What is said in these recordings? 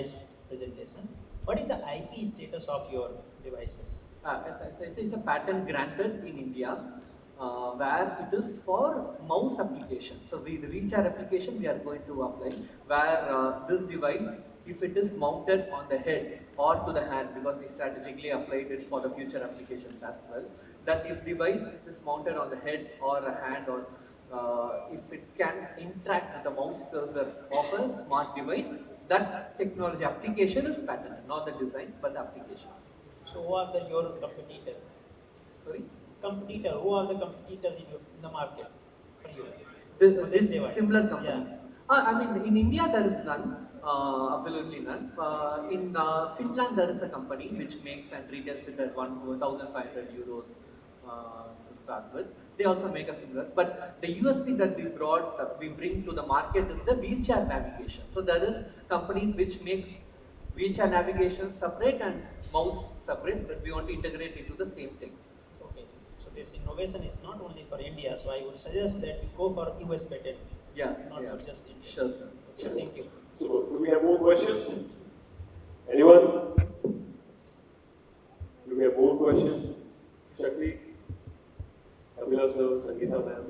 nice presentation. What is the IP status of your devices? It's a patent granted in India where it is for mouse application. So the wheelchair application we are going to apply where this device, if it is mounted on the head or to the hand, because we strategically applied it for the future applications as well, that if device is mounted on the head or a hand or if it can interact with the mouse cursor of a smart device, that technology application is patented, not the design but the application. So who are your competitor? Sorry? Competitor, who are the competitors in the market for you? This similar companies. Yeah. I mean, in India there is none, absolutely none. In Finland there is a company which makes and retails it at 1,500 euros to start with. They also make a similar, but the USP that we bring to the market is the wheelchair navigation. So there is companies which makes wheelchair navigation separate and mouse separate, but we want to integrate into the same thing. Okay, so this innovation is not only for India, so I would suggest that you go for US patent. Yeah, not for just India. Sure, sir. So thank you. So, do we have more questions? Anyone? Do we have more questions? Shakti? Kamila sir, Sangeeta ma'am,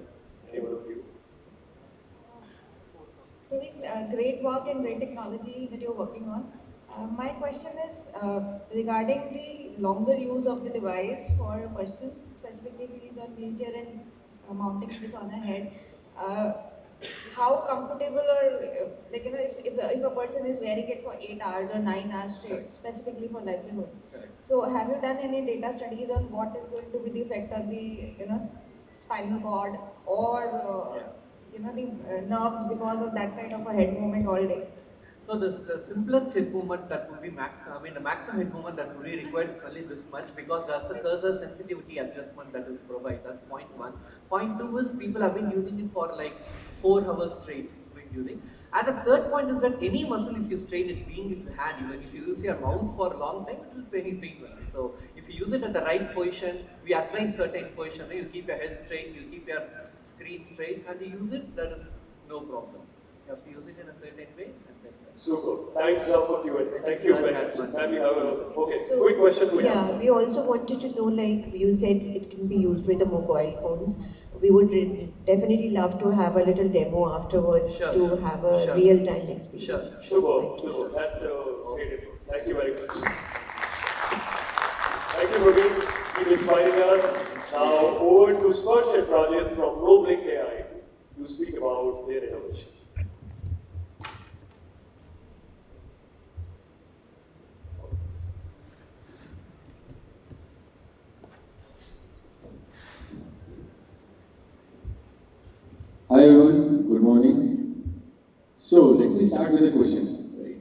any one of you? Doing great work and great technology that you're working on. My question is regarding the longer use of the device for a person, specifically if he's on wheelchair and mounting this on a head. How comfortable or if a person is wearing it for 8 hours or 9 hours straight, specifically for livelihood. Correct. So have you done any data studies on what is going to be the effect on the spinal cord or the nerves because of that kind of a head movement all day? So the simplest head movement that would be the maximum head movement that would be required is only this much, because that's the cursor sensitivity adjustment that will provide. That's point one. Point two is people have been using it for like 4 hours straight. And the third point is that any muscle, if you strain it, being in the hand, even if you use your mouse for a long time, it will pain only. So if you use it at the right position, we advise certain position. You keep your head straight, you keep your screen straight, and you use it. That is no problem. You have to use it in a certain way. Super. Thanks for Q&A. Thank you very much. Ma'am, you have okay. So, Quick question, quick yeah, answer. we also wanted to know, like you said, it can be used with the mobile phones. We would definitely love to have a little demo afterwards to have a real-time experience. Super. That's great. Thank you very much. Thank you for keep inspiring us. Now over to Sparsh and Rajat from Roblink AI to speak about their innovation. Hi everyone, good morning. So let me start with a question, right?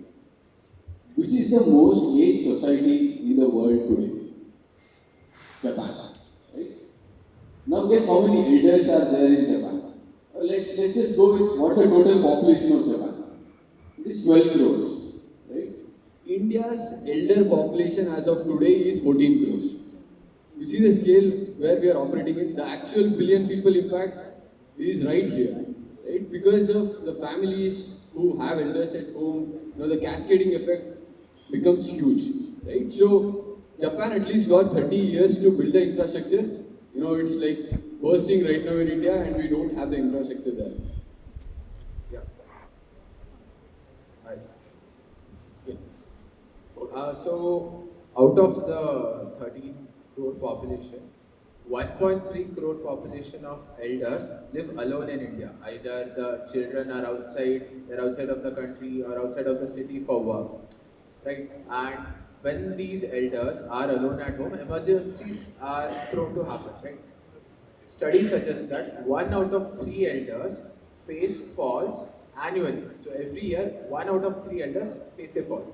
Which is the most aged society in the world today? Japan, right? Now guess how many elders are there in Japan? Let's just go with what's the total population of Japan? It is 12 crores, right? India's elder population as of today is 14 crores. You see the scale where we are operating in, the actual billion people impact is right here, right? Because of the families who have elders at home, the cascading effect becomes huge, right? So Japan at least got 30 years to build the infrastructure. It's like bursting right now in India, and we don't have the infrastructure there. Yeah. Right. Yeah. So out of the 13 crore population, 1.3 crore population of elders live alone in India. Either the children are they're outside of the country or outside of the city for work, right? And when these elders are alone at home, emergencies are prone to happen, right? Studies suggest that 1 out of 3 elders face falls annually. So every year, 1 out of 3 elders face a fall.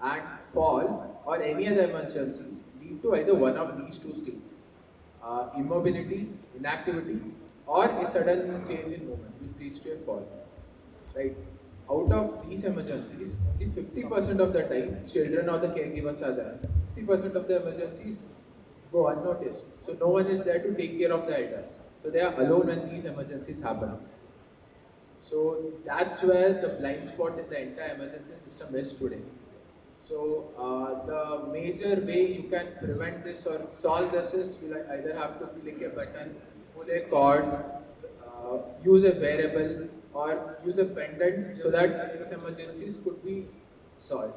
And fall or any other emergencies lead to either one of these two states. Immobility, inactivity, or a sudden change in movement which leads to a fall. Right? Out of these emergencies, only 50% of the time children or the caregivers are there. 50% of the emergencies go unnoticed. So no one is there to take care of the elders. So they are alone when these emergencies happen. So that's where the blind spot in the entire emergency system is today. So the major way you can prevent this or solve this is you either have to click a button, pull a cord, use a variable, or use a pendant so that these emergencies could be solved.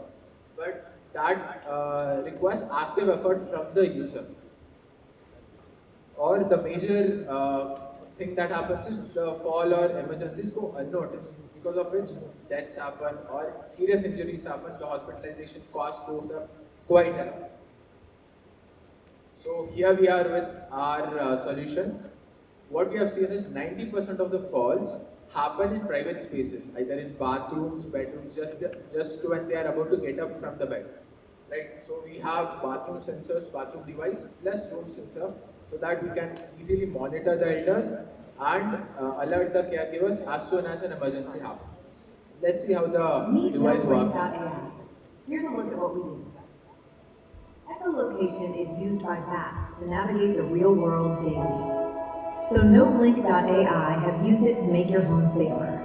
But that requires active effort from the user. Or the major thing that happens is the fall or emergencies go unnoticed, because of which deaths happen or serious injuries happen, the hospitalization cost goes up quite a lot. So here we are with our solution. What we have seen is 90% of the falls happen in private spaces, either in bathrooms, bedrooms, just when they are about to get up from the bed. Right? So we have bathroom sensors, bathroom device, plus room sensor, so that we can easily monitor the elders and alert the caregivers as soon as an emergency happens. Let's see how the device works. AI. Here's a look at what we do. Echolocation is used by bats to navigate the real world daily. So NoBlink.ai have used it to make your home safer.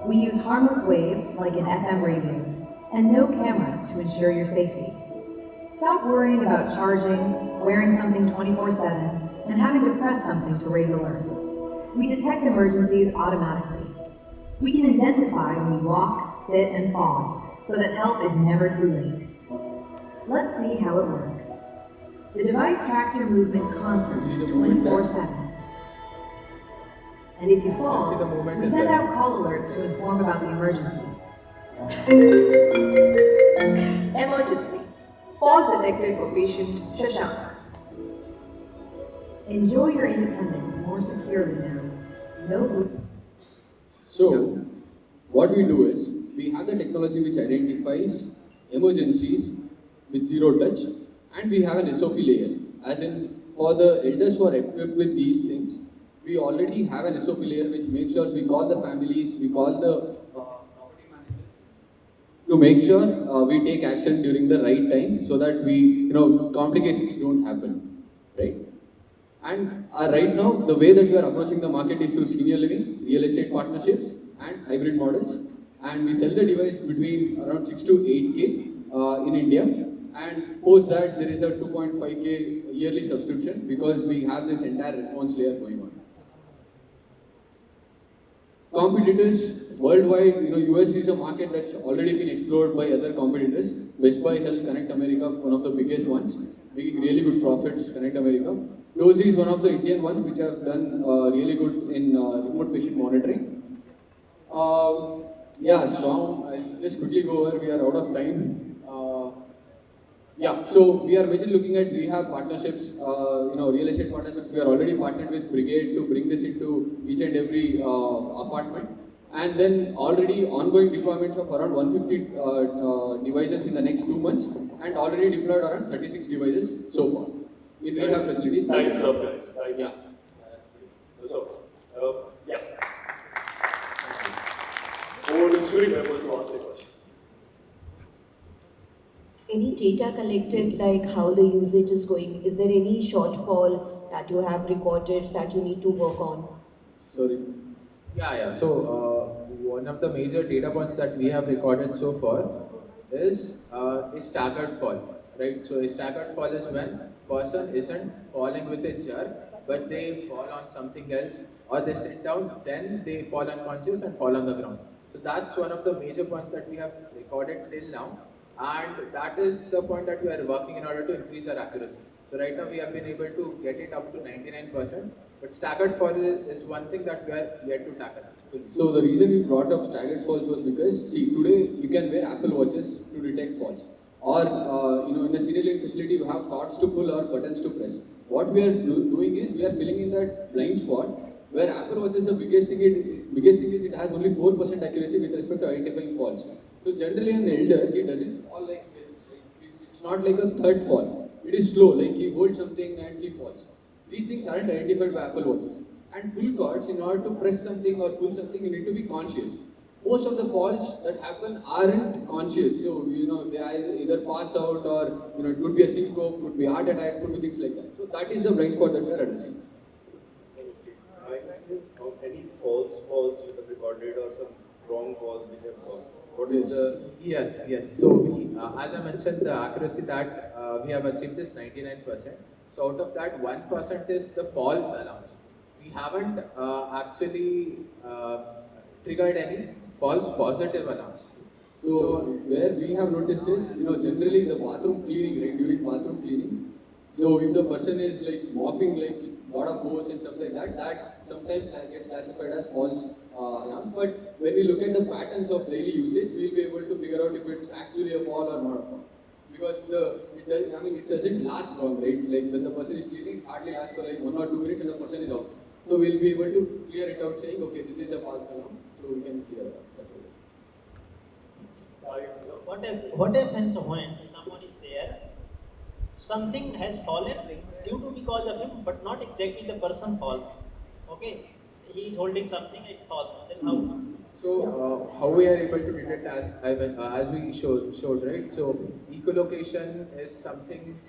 We use harmless waves, like in FM radios, and no cameras to ensure your safety. Stop worrying about charging, wearing something 24/7, and having to press something to raise alerts. We detect emergencies automatically. We can identify when you walk, sit, and fall, so that help is never too late. Let's see how it works. The device tracks your movement constantly, 24/7. And if you fall, we send out call alerts to inform about the emergencies. Emergency. Fall detected for patient Shashank. Enjoy your independence more securely now. No. So, what we do is, we have the technology which identifies emergencies with zero touch, and we have an SOP layer. As in, for the elders who are equipped with these things, we already have an SOP layer which makes sure we call the families, we call the property managers to make sure we take action during the right time so that complications don't happen, right? And right now, the way that we are approaching the market is through senior living, real estate partnerships, and hybrid models. And we sell the device between around 6 to 8K in India. And post that, there is a 2.5K yearly subscription because we have this entire response layer going on. Competitors worldwide, US is a market that's already been explored by other competitors. Best Buy Health, Connect America, one of the biggest ones, making really good profits, Connect America. Dozy is one of the Indian ones which have done really good in remote patient monitoring. Strong. I'll just quickly go over, we are out of time. So we are majorly looking at rehab partnerships, real estate partnerships. We are already partnered with Brigade to bring this into each and every apartment. And then already ongoing deployments of around 150 devices in the next 2 months, and already deployed around 36 devices so far in rehab facilities. Thanks up, guys. Thank you. Over to jury members to ask their questions. Any data collected, like how the usage is going? Is there any shortfall that you have recorded that you need to work on? Sorry. So one of the major data points that we have recorded so far is a staggered fall, right? So a staggered fall is when person isn't falling with a jerk, but they fall on something else, or they sit down, then they fall unconscious and fall on the ground. So that's one of the major points that we have recorded till now, and that is the point that we are working in order to increase our accuracy. So right now we have been able to get it up to 99%, but staggered fall is one thing that we are yet to tackle fully. So the reason we brought up staggered falls was because, see, today you can wear Apple watches to detect falls. Or, in a senior living facility, you have cords to pull or buttons to press. What we are doing is, we are filling in that blind spot, where Apple Watch is the biggest thing is it has only 4% accuracy with respect to identifying falls. So generally an elder, he doesn't fall like this. It's not like a third fall. It is slow, like he holds something and he falls. These things aren't identified by Apple Watches. And pull cords, in order to press something or pull something, you need to be conscious. Most of the falls that happen aren't conscious. So, they either pass out, or, it could be a syncope, could be a heart attack, could be things like that. So that is the blind spot that we are addressing. Okay. My question is, how any falls with a bit recorded or some wrong calls which have gone? What is the... Yes. So we, as I mentioned, the accuracy that we have achieved is 99%. So out of that, 1% is the false alarms. We haven't actually triggered any false positive alarms. So where we have noticed is, generally the bathroom cleaning, right, during bathroom cleaning. So if the person is like mopping like lot of force and stuff like that, that sometimes gets classified as false alarm. But when we look at the patterns of daily usage, we'll be able to figure out if it's actually a fall or not a fall. Because it doesn't last long, right? Like when the person is cleaning, it hardly lasts for like 1 or 2 minutes and the person is out. So we'll be able to clear it out saying, okay, this is a false alarm, so we can clear that. That's what it is. So what happens when someone is there, something has fallen due to because of him, but not exactly the person falls. Okay, he is holding something, it falls. Then how? So how we are able to detect as we showed, right? So echolocation is something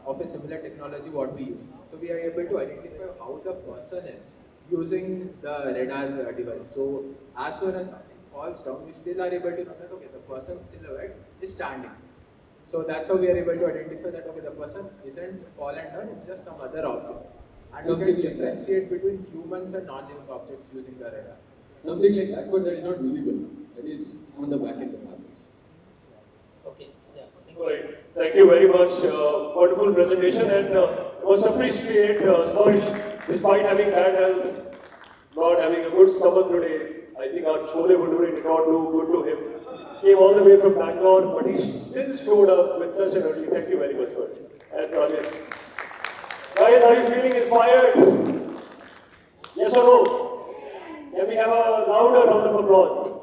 of a similar technology what we use. So we are able to identify how the person is using the radar device. So as soon as something falls down, we still are able to know that okay, the person's silhouette is standing. So that's how we are able to identify that okay, the person isn't fallen down, it's just some other object. And we can differentiate between humans and non-living objects using the radar. Something like that, but that is not visible. That is on the back end of the fabric. Okay. Yeah. Right. Thank you very much. Wonderful presentation, and must appreciate Sparsh, despite having bad health, not having a good stomach today. I think our chole bhature did not do good to him. Came all the way from Bangalore, but he still showed up with such energy. Thank you very much, Sparsh and Project. Guys, are you feeling inspired? Yes or no? Can we have a louder round of applause?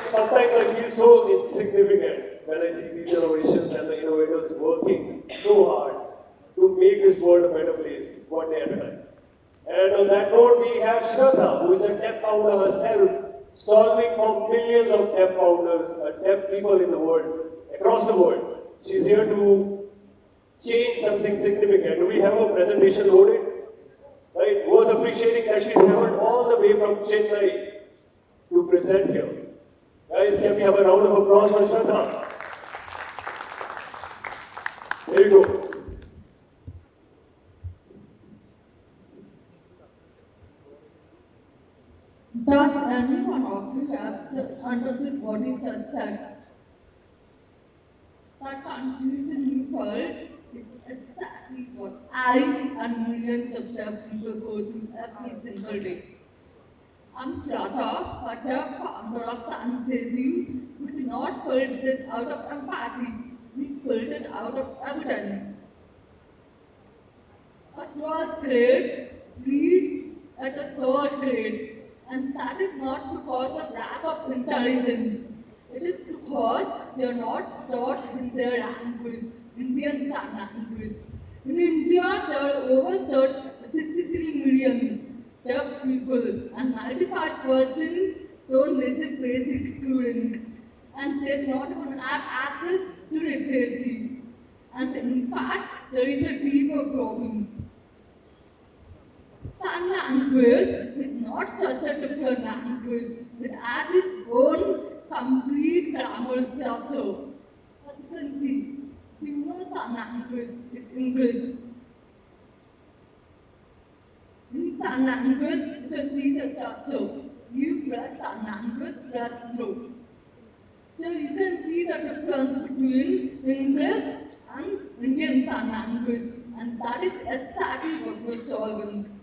Sometimes I feel so insignificant when I see these innovations and the innovators working so hard to make this world a better place, one day at a time. And on that note, we have Shraddha, who is a deaf founder herself, solving for millions of deaf founders, deaf people in the world, across the world. She's here to change something significant. Do we have a presentation loaded? Right? Worth appreciating that she traveled all the way from Chennai to present here. Guys, can we have a round of applause for Shraddha? There you go. Does anyone of you have understood what is said? That confusion you felt is exactly what I and millions of people go through every single day. I'm Chata, a deaf founder of Sanskrit. We did not build this out of empathy, we built it out of evidence. A 12th grade reads at a 3rd grade. And that is not because of lack of intelligence. It is because they are not taught in their language, Indian language. In India, there are over 63 million deaf people, and 95% don't listen basic schooling. And they do not even have access to literacy. And in fact, there is a deeper problem. Sign language is not just a different language, it has its own complete grammar structure. As you can see, human sign language is English. In sign language, you can see the structure. You press sign language, press no. So you can see the difference between English and Indian sign language, and that is exactly what we're solving.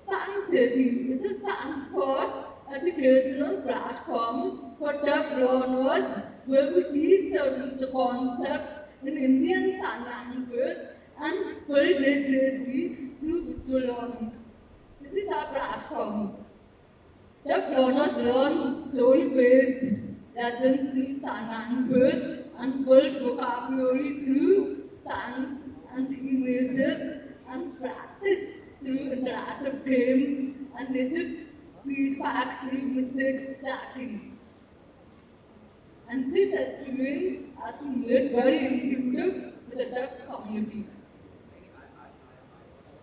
SACC is a stand for educational platform for deaf learners, where we teach them the concept in Indian Sign Language and build literacy through visual learning. This is our platform. Deaf learners learn story-based lessons through Sign Language and build vocabulary through signs and images and practice through interactive games and native feedback through mistake tracking. And this experience has been made very intuitive with the deaf community.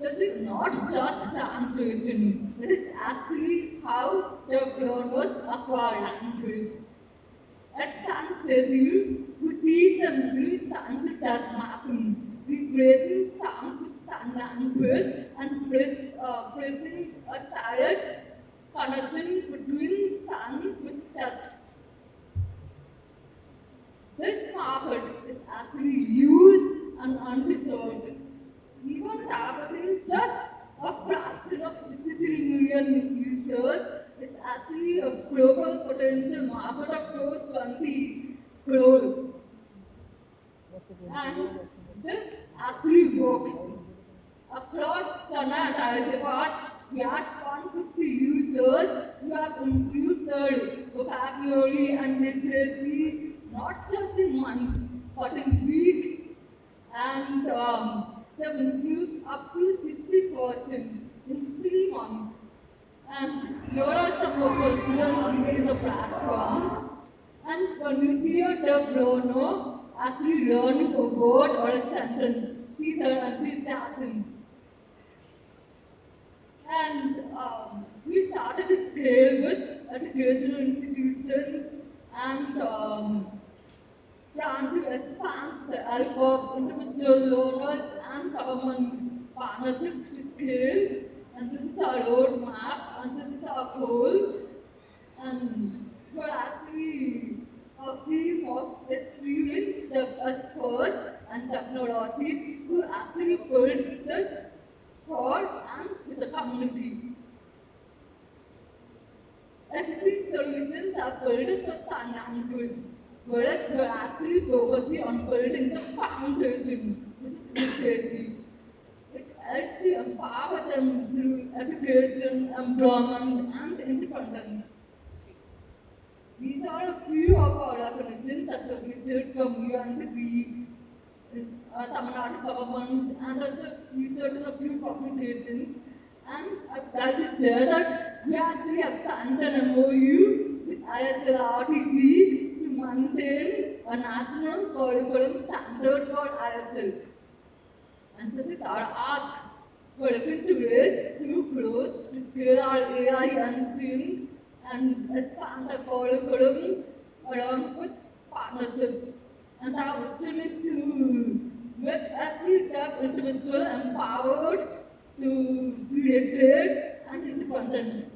This is not just translation. It is actually how the learners acquire language. At Stanford, we teach them three sound test mapping, replacing sound with sound language and placing a direct connection between sound with text. This method is actually used and undeserved. Even targeting just a fraction of 63 million users is actually a global potential market of close 20 crore. And this actually works. Across China and Hyderabad, we had 150 users who have improved their vocabulary and literacy, not just in months, but in weeks. And they've improved up to 60% in 3 months. And here are some of the students using the platform. And when you see a deaf learner actually learning a word or a sentence, see their enthusiasm. And we started to scale with educational institutions and plan to expand the help of individual learners and government partnerships to scale. And this is our roadmap, and this is our goal. And we're actually a team of experienced experts and technologists who actually build this for and with the community. Existing solutions are built for sign language, whereas we're actually focusing on building the foundation, which is literacy. It helps you empower them through education, employment, and independence. These are a few of our recognitions that we did from UNDP, Tamil Nadu government, and also research in a few publications. And I'd like to share that we actually have signed an MOU with ISL-RTC to maintain a national curriculum standard for ISL. And so with our ask, we're looking to raise new growth to scale our AI engine and expand the curriculum along with partnerships. And our vision is to make every deaf individual empowered to be literate and independent.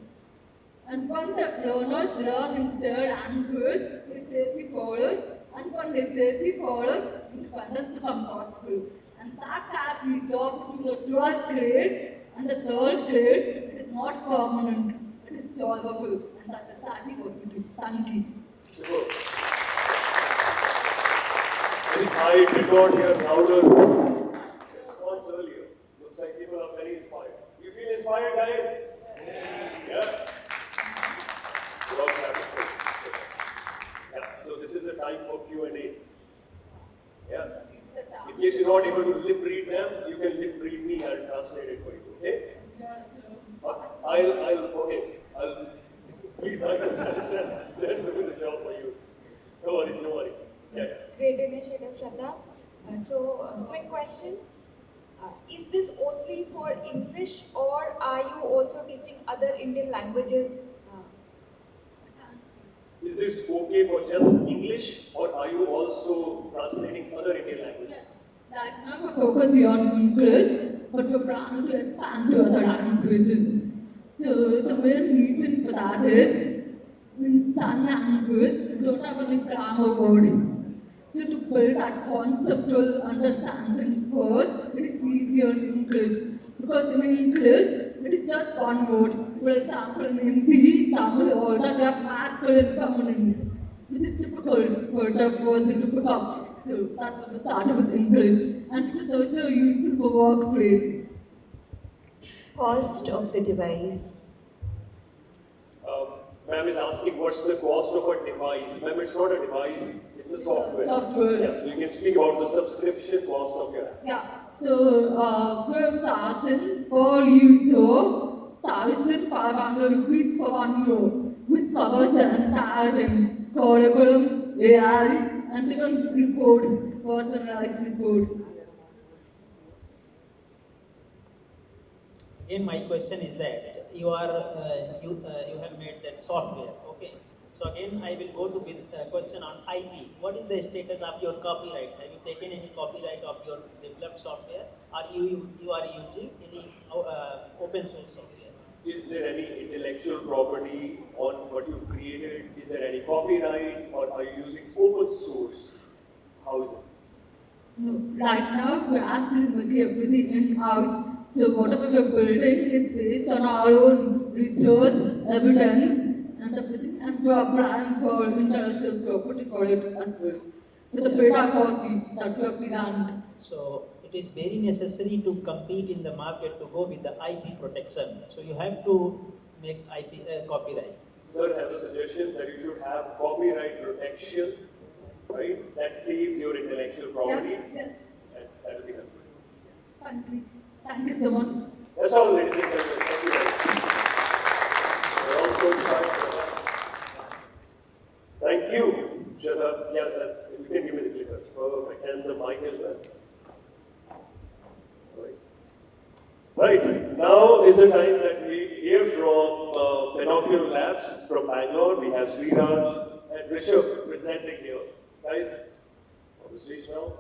And when deaf learners learn in their language, literacy follows, and when literacy follows, independence becomes possible. And that gap we saw between the 12th grade and the 3rd grade, it is not permanent, it is solvable. And that is exactly what we do. Thank you. Super. I did not hear louder response earlier. Looks like people are very inspired. You feel inspired, guys? Yeah? We're all happy. Yeah, so this is a time for Q&A. Yeah? In case you're not able to lip read them, you can lip read me, I'll translate it for you, okay? I'll read my presentation, then do the job for you. No worries, no worry. Yeah. Great initiative, Shraddha. Quick question. Is this only for English, or are you also teaching other Indian languages? Is this okay for just English, or are you also translating other Indian languages? Right now we're focusing on English, but we're planning to expand to other languages. So the main reason for that is, in some language, we don't have any grammar words. So to build that conceptual understanding first, it is easier in English. Because in English, it is just one word. For example, in Hindi, Tamil, all that have masculine, feminine. This is difficult for the person to pick up. So that's why we started with English. And it is also useful for workplace. Cost of the device. Ma'am is asking what's the cost of a device. Ma'am, it's not a device, it's a software. Software. Yeah, so you can speak about the subscription cost of your app. Yeah. So we're charging per user 1,500 rupees for 1 year, which covers the entire thing. Curriculum, AI, and even report, personalized report. again, my question is that you have made that software, okay? So again, I will go to with a question on IP. What is the status of your copyright? Have you taken any copyright of your developed software? Are you are using any open source software? Is there any intellectual property on what you've created? Is there any copyright, or are you using open source? How is it? No, right now, we're actually making everything in-house. So whatever we're building is based on our own research, evidence, and everything. And we're applying for intellectual property for it as well. So the pedagogy that we have designed. So it is very necessary to compete in the market to go with the IP protection. So you have to make IP copyright. Sir has a suggestion that you should have copyright protection, right? That saves your intellectual property. Yeah. And that will be helpful. Thank you. Thank you so much. That's all, ladies and gentlemen. Thank you very much. We're all so excited for that. Thank you, Shraddha. Yeah, you can give me the clicker. Perfect. And the mic as well. Right. Now is the time that we hear from Pinocchio Labs from Bangalore. We have Sriraj and Rishabh presenting here. Guys, on the stage now.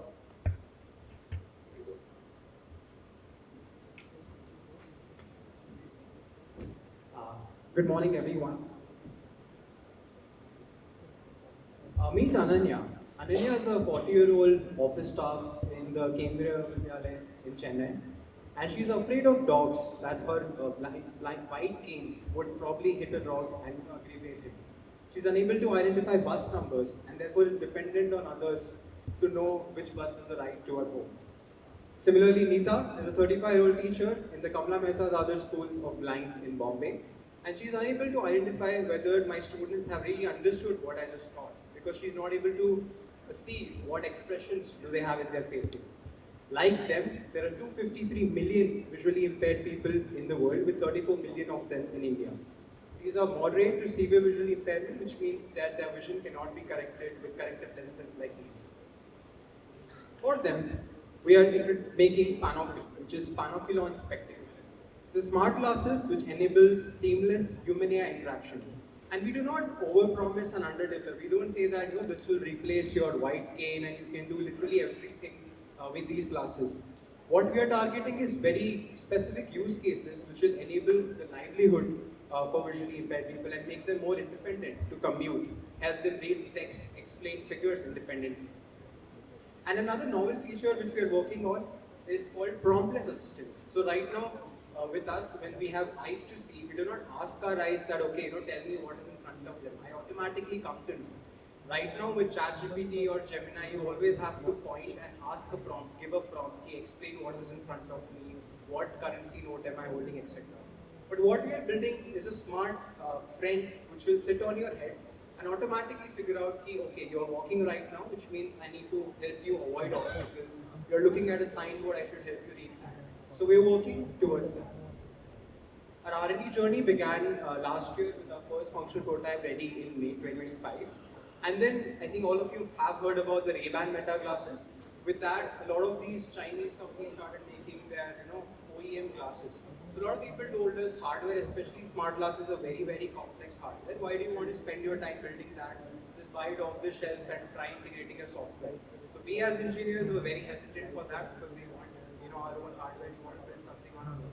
Good morning, everyone. Meet Ananya. Ananya is a 40-year-old office staff in the Kendriya Vidyalaya in Chennai, and she's afraid of dogs that her white cane would probably hit a dog and aggravate him. She's unable to identify bus numbers and therefore is dependent on others to know which bus is the right to her home. Similarly, Neeta is a 35-year-old teacher in the Kamla Mehta Dadar School of Blind in Bombay, and she's unable to identify whether my students have really understood what I just taught, because she's not able to see what expressions do they have in their faces. Like them, there are 253 million visually impaired people in the world, with 34 million of them in India. These are moderate to severe visual impairment, which means that their vision cannot be corrected with corrective lenses like these. For them, we are making Panocle, which is Panoculon spectacles. The smart glasses which enables seamless human-AI interaction. And we do not overpromise and underdeliver. We don't say that this will replace your white cane and you can do literally everything with these glasses. What we are targeting is very specific use cases which will enable the livelihood for visually impaired people and make them more independent to commute, help them read text, explain figures independently. And another novel feature which we are working on is called promptless assistance. So right now, with us, when we have eyes to see, we do not ask our eyes that, okay, tell me what is in front of them. I automatically come to know. Right now with ChatGPT or Gemini, you always have to point and ask a prompt, give a prompt, explain what is in front of me, what currency note am I holding, etc. But what we are building is a smart friend which will sit on your head and automatically figure out, okay, you're walking right now, which means I need to help you avoid obstacles. You're looking at a signboard, I should help you read that. So we're working towards that. Our R&D journey began last year with our first functional prototype ready in May 2025. And then I think all of you have heard about the Ray-Ban Meta glasses. With that, a lot of these Chinese companies started making their OEM glasses. So a lot of people told us hardware, especially smart glasses, are very, very complex hardware. Why do you want to spend your time building that? Just buy it off the shelf and try integrating a software. So we as engineers were very hesitant for that because we want our own hardware, we want to build something on our own.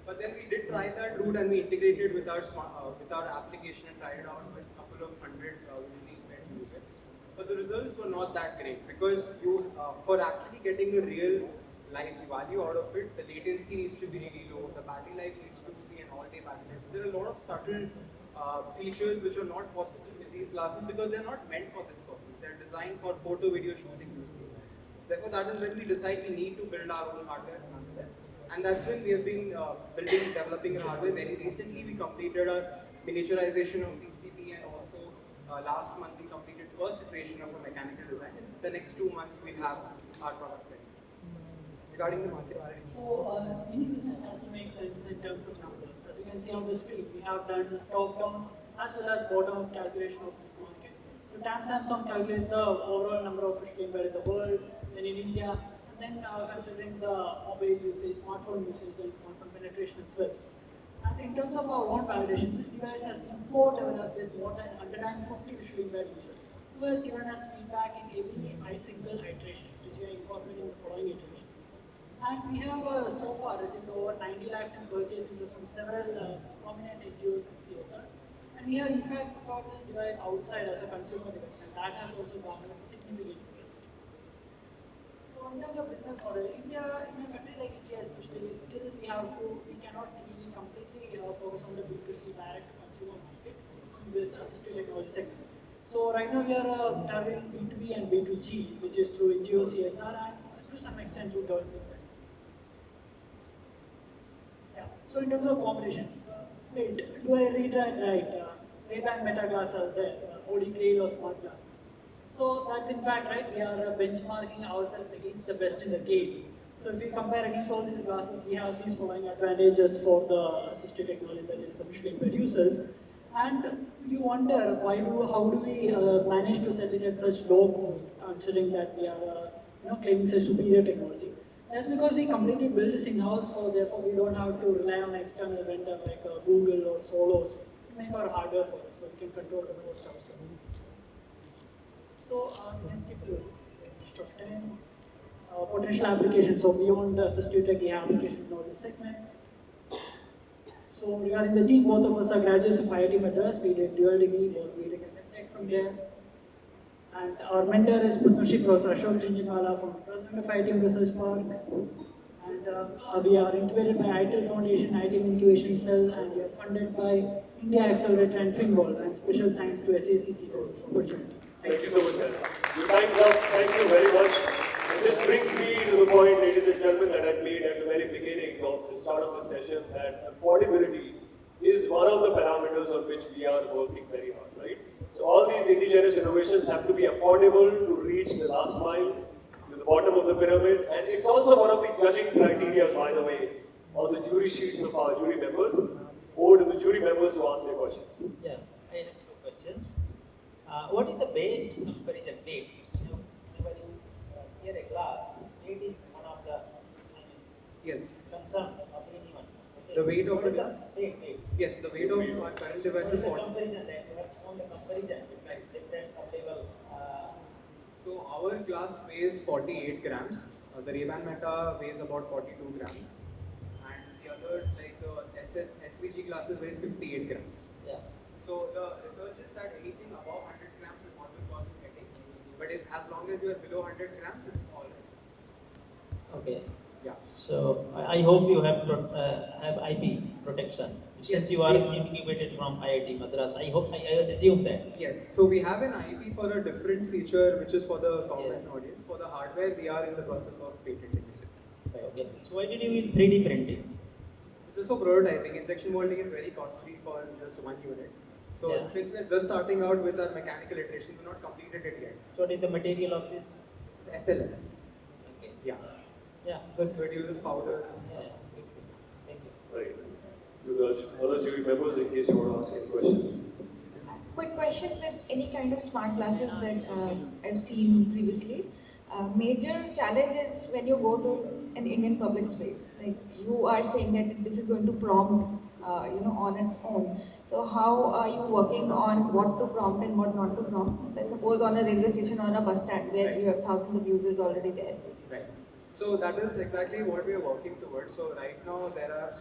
But then we did try that route and we integrated with our application and tried it out with a couple of hundred visually impaired users. But the results were not that great because for actually getting a real life value out of it, the latency needs to be really low, the battery life needs to be an all-day battery life. So there are a lot of subtle features which are not possible with these glasses because they're not meant for this purpose. They're designed for photo, video shooting use cases. Therefore, that is when we decide we need to build our own hardware nonetheless. And that's when we have been developing our hardware. Very recently, we completed our miniaturization of PCB, and also last month we completed first iteration of a mechanical design. In the next 2 months, we'll have our product ready. Regarding the market, so any business has to make sense in terms of numbers. As you can see on the screen, we have done top-down as well as bottom-up calculation of this market. So TAM Samsung calculates the overall number of visually impaired in the world, then in India, and then considering the mobile usage, smartphone usage, and smartphone penetration as well. And in terms of our own validation, this device has been co-developed with more than 150 visually impaired users, who has given us feedback in every single iteration, which we are incorporating in the following iteration. And we have so far received over 90 lakhs in purchase interest from several prominent NGOs and CSR. And we have in fact got this device outside as a consumer device, and that has also garnered significant interest. So in terms of business model, India, in a country like India especially, still we cannot really completely focus on the B2C direct to consumer market in this assistive technology segment. So right now we are targeting B2B and B2G, which is through NGO, CSR, and to some extent through government channels. Yeah. So in terms of competition, wait, do I read that right? Ray-Ban Meta glasses there, OD Grail or smart glasses. So that's in fact right, we are benchmarking ourselves against the best in the game. So if we compare against all these glasses, we have these following advantages for the assistive technology, that is the visually impaired users. And you wonder how do we manage to sell it at such low cost, considering that we are claiming such superior technology. That's because we completely build this in-house, so therefore we don't have to rely on an external vendor like Google or Solos to make our hardware for us, so we can control the cost ourselves. So we can skip to list of 10. Potential applications, so beyond assistive tech, we have applications in all the segments. So regarding the team, both of us are graduates of IIT Madras. We did dual degree, both BTech and Tech from there. And our mentor is Partnership Professor Ashok Jinjimala from President of IIT Research Park. And we are incubated by ITIL Foundation, ITM Incubation Cell, and we are funded by India Accelerator and Finball. And special thanks to SACC for this opportunity. Thank you so much, man. Your time's up. Thank you very much. And this brings me to the point, ladies and gentlemen, that I made at the very beginning of the start of this session, that affordability is one of the parameters on which we are working very hard, right? So all these indigenous innovations have to be affordable to reach the last mile, to the bottom of the pyramid, and it's also one of the judging criteria, by the way, on the jury sheets of our jury members. Over to the jury members to ask their questions. Yeah, I have two questions. What is the weight comparison weight? Whenever you hear a glass, weight is one of the concern of anyone. Okay. The weight of the glass? Weight. Yes, the weight of our current device is 40. Comparison that you have shown the comparison between different available. So our glass weighs 48 grams. The Ray-Ban Meta weighs about 42 grams. And the others like the SVG glasses weighs 58 grams. Yeah. So the research is that anything above 100 grams is what will cause you headache. But as long as you are below 100 grams, it's all right. Okay. Yeah. So I hope you have IP protection. Since you are incubated from IIT Madras, I assume that. Yes. So we have an IP for a different feature, which is for the common audience. For the hardware, we are in the process of patenting it. Okay. So why did you use 3D printing? This is for prototyping. Injection molding is very costly for just one unit. So since we're just starting out with our mechanical iteration, we've not completed it yet. So what is the material of this? This is SLS. Okay. Yeah. Yeah, good. So it uses powder. Yeah, good. Thank you. Right. To the other jury members, in case you want to ask any questions. Quick question with any kind of smart glasses that I've seen previously. Major challenges when you go to an Indian public space. Like you are saying that this is going to prompt, on its own. So how are you working on what to prompt and what not to prompt? Let's suppose on a railway station or a bus stand where you have thousands of users already there. Right. So that is exactly what we are working towards. So right now there are,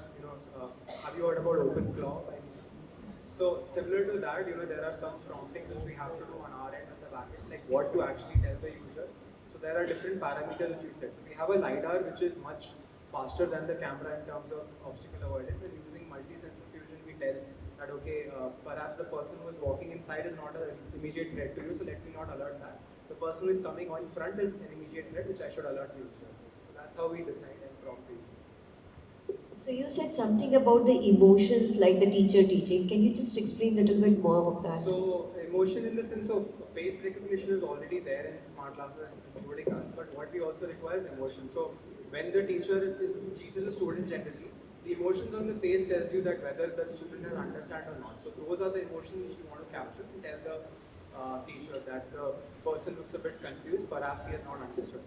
have you heard about OpenClaw by any chance? So similar to that, there are some prompting which we have to do on our end at the back end, like what to actually tell the user. So there are different parameters which we set. So we have a LiDAR which is much faster than the camera in terms of obstacle avoidance, and using multi-sensor fusion we tell that perhaps the person who is walking inside is not an immediate threat to you, so let me not alert that. The person who is coming on front is an immediate threat which I should alert the user. So that's how we decide and prompt the user. So you said something about the emotions like the teacher teaching. Can you just explain a little bit more about that? So emotion in the sense of face recognition is already there in smart glasses including us, but what we also require is emotion. So when the teacher teaches a student generally, the emotions on the face tells you that whether the student has understand or not. So those are the emotions which you want to capture and tell the teacher that the person looks a bit confused, perhaps he has not understood.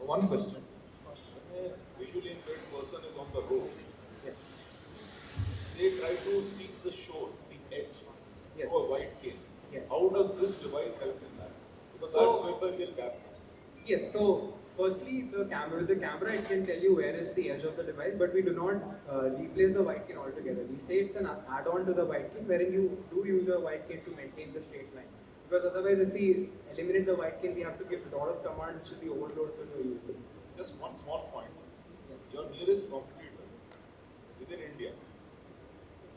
One question. a visually impaired person is on the road, Yes. they try to see the shore, the edge, Yes. through a white cane. Yes. How does this device help in that? Because So- that's where the real gap comes. Yes, so firstly, the camera it can tell you where is the edge of the device, but we do not replace the white cane altogether. We say it's an add-on to the white cane, wherein you do use a white cane to maintain the straight line. Because otherwise, if we eliminate the white cane, we have to give a lot of commands, which will be overload to the user. Just one small point. Yes. Your nearest competitor within India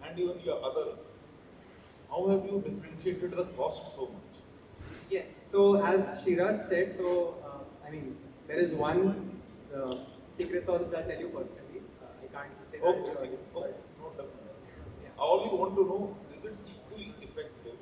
and even your others, how have you differentiated the cost so much? Yes, so as Shiraj said, I mean, there is one secret sauce I'll tell you personally. I can't say that to your audience, but No, definitely. I only want to know, is it equally effective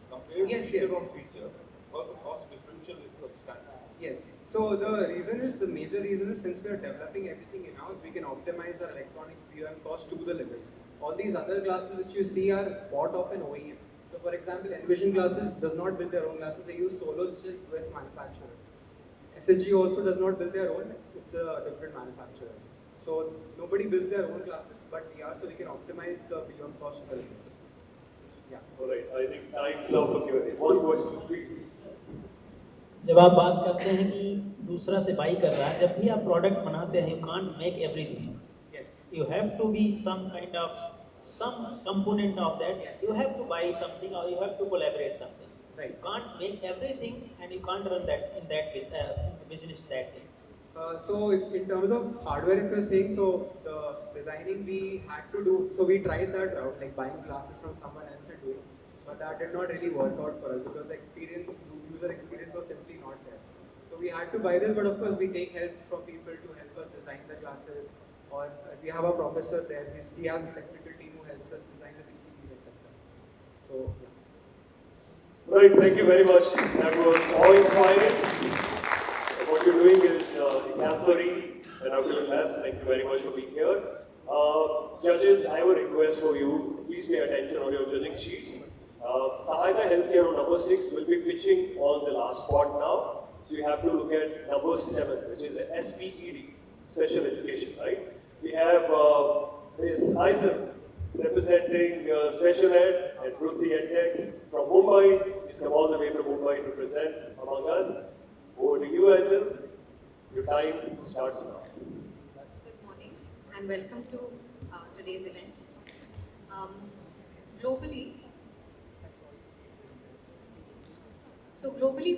compared Yes, feature yes. on feature? Because the cost differential is substantial. yes. So the major reason is since we are developing everything in-house, we can optimize our electronics BOM cost to the limit. All these other glasses which you see are bought off an OEM. So for example, Envision Glasses does not build their own glasses, they use Solos, which is a US manufacturer. SACC also does not build their own, it's a different manufacturer. So nobody builds their own glasses, but we are, so we can optimize the BOM cost to the limit. Yeah. Alright, I think time's up for Q&A. One question, please. जब आप बात करते हैं कि दूसरा से by कर रहा है, जब भी आप प्रोडक्ट बनाते हैं, you can't make everything. Yes. You have to be some component of that. Yes. You have to buy something or you have to collaborate something. Right. You can't make everything and you can't run that in that business that way. So in terms of hardware, if you're saying, so the designing we had to do, so we tried that route, like buying glasses from someone else and doing, but that did not really work out for us because the user experience was simply not there. So we had to buy this, but of course we take help from people to help us design the glasses, or we have a professor there, he has electrical team who helps us design the PCBs, etc. So yeah. Right, thank you very much. That was awe-inspiring. What you're doing is exemplary at Outdoor Labs. Thank you very much for being here. Judges, I have a request for you. Please pay attention on your judging sheets. Sahayata Healthcare on number 6 will be pitching on the last spot now. So you have to look at number 7, which is the SPED, Special Education, right? We have Ms. Aizen representing Special Ed and Vruti EdTech from Mumbai. She's come all the way from Mumbai to present among us. Over to you, Aizen. Your time starts now. Good morning and welcome to today's event. Globally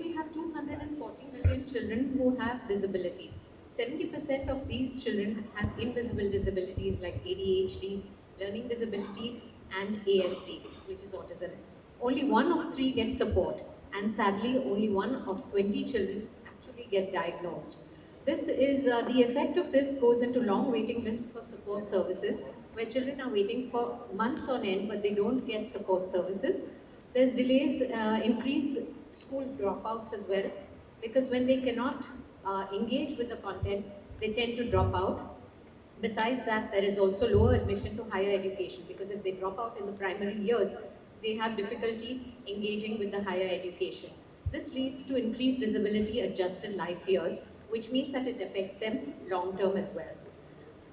we have 240 million children who have disabilities. 70% of these children have invisible disabilities like ADHD, learning disability and ASD, which is autism. Only 1 of 3 get support, and sadly only 1 of 20 children actually get diagnosed. This is, the effect of this goes into long waiting lists for support services, where children are waiting for months on end, but they don't get support services. There's delays, increased school dropouts as well, because when they cannot engage with the content, they tend to drop out. Besides that, there is also lower admission to higher education, because if they drop out in the primary years, they have difficulty engaging with the higher education. This leads to increased disability adjusted life years, which means that it affects them long term as well.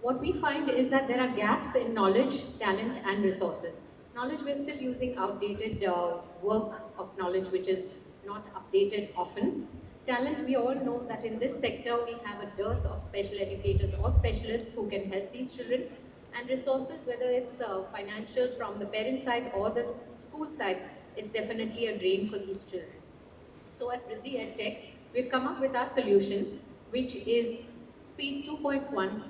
What we find is that there are gaps in knowledge, talent and resources. Knowledge, we're still using outdated work of knowledge which is not updated often. Talent, we all know that in this sector we have a dearth of special educators or specialists who can help these children. And resources, whether it's financial from the parent side or the school side, is definitely a drain for these children. So at Vriddhi EdTech, we've come up with our solution, which is Speed 2.1,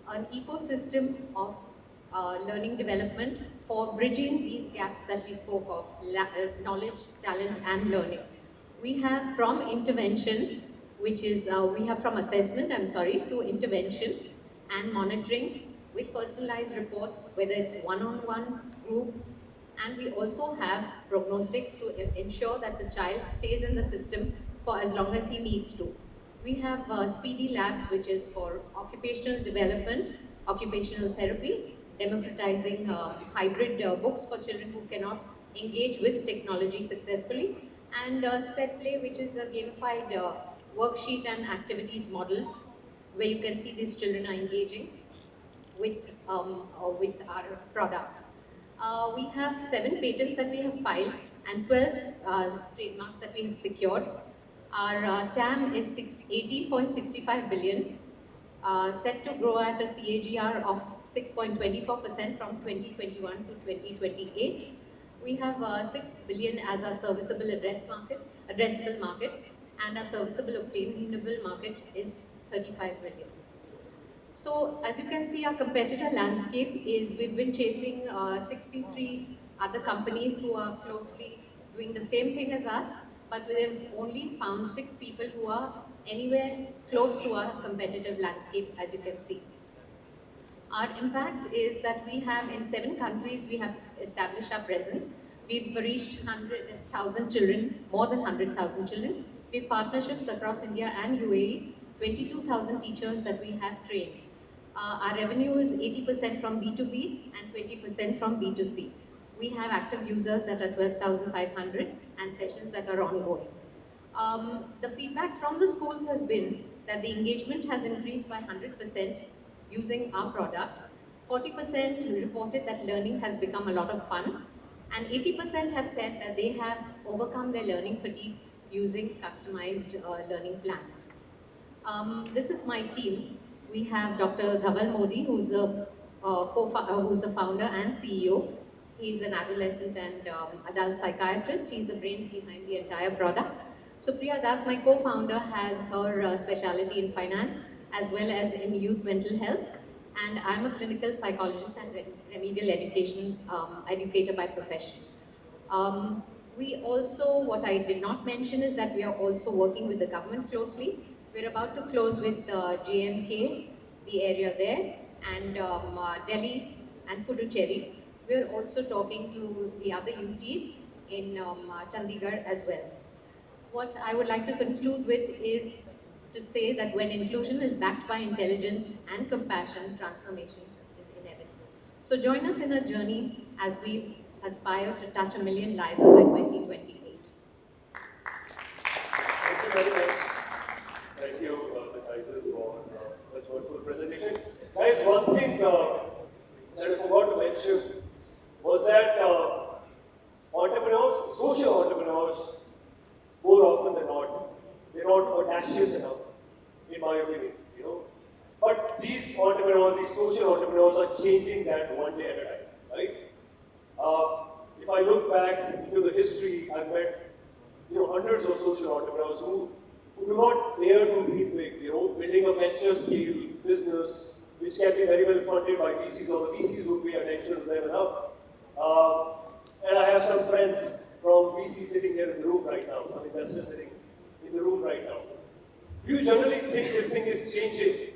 an ecosystem of learning development for bridging these gaps that we spoke of, knowledge, talent and learning. We have from intervention, which is, we have from assessment, to intervention and monitoring with personalized reports, whether it's one-on-one, group, and we also have prognostics to ensure that the child stays in the system for as long as he needs to. We have Speedy Labs, which is for occupational development, occupational therapy, democratizing hybrid books for children who cannot engage with technology successfully, and SPED Play, which is a gamified worksheet and activities model where you can see these children are engaging with our product. We have 7 patents that we have filed and 12 trademarks that we have secured. Our TAM is 18.65 billion, set to grow at a CAGR of 6.24% from 2021 to 2028. We have 6 billion as our serviceable addressable market, and our serviceable obtainable market is 35 billion. So as you can see, our competitor landscape is, we've been chasing 63 other companies who are closely doing the same thing as us, but we've only found 6 people who are anywhere close to our competitive landscape, as you can see. Our impact is that we have, in 7 countries, we have established our presence. We've reached 100,000 children, more than 100,000 children. We have partnerships across India and UAE, 22,000 teachers that we have trained. Our revenue is 80% from B2B and 20% from B2C. We have active users that are 12,500 and sessions that are ongoing. The feedback from the schools has been that the engagement has increased by 100% using our product. 40% reported that learning has become a lot of fun, and 80% have said that they have overcome their learning fatigue using customized learning plans. This is my team. We have Dr. Dhaval Modi, who's a founder and CEO. He's an adolescent and adult psychiatrist. He's the brains behind the entire product. Supriya Das, my co-founder, has her specialty in finance as well as in youth mental health. And I'm a clinical psychologist and remedial educator by profession. We also, what I did not mention is that we are also working with the government closely. We're about to close with J&K, the area there, and Delhi and Puducherry. We're also talking to the other UTs in Chandigarh as well. What I would like to conclude with is to say that when inclusion is backed by intelligence and compassion, transformation is inevitable. So join us in a journey as we aspire to touch 1 million lives by 2028. Thank you very much. Thank you, Ms. Eisel, for such wonderful presentation. Guys, one thing that I forgot to mention was that entrepreneurs, social entrepreneurs, more often than not, they're not audacious enough, in my opinion, you know. But these entrepreneurs, these social entrepreneurs are changing that one day at a time, right? If I look back into the history, I've met, hundreds of social entrepreneurs who do not dare to dream big, building a venture scale business, which can be very well funded by VCs, or the VCs would pay attention to them enough. And I have some friends from VC sitting here in the room right now, some investors sitting in the room right now. Do you generally think this thing is changing?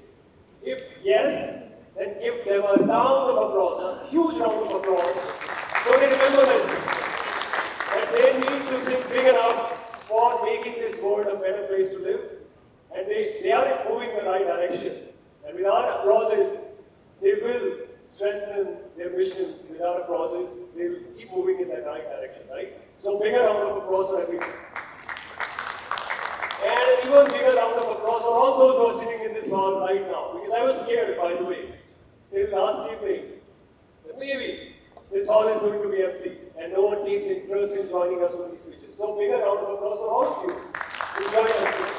If yes, then give them a round of applause, a huge round of applause, so they remember this, that they need to think big enough for making this world a better place to live, and they are moving in the right direction. And with our applauses, they will strengthen their missions. With our applauses, they will keep moving in that right direction, right? So bigger round of applause for everyone. And an even bigger round of applause for all those who are sitting in this hall right now. Because I was scared, by the way, till last evening, that maybe this hall is going to be empty and no one takes interest in joining us for these speeches. So bigger round of applause for all of you who join us here.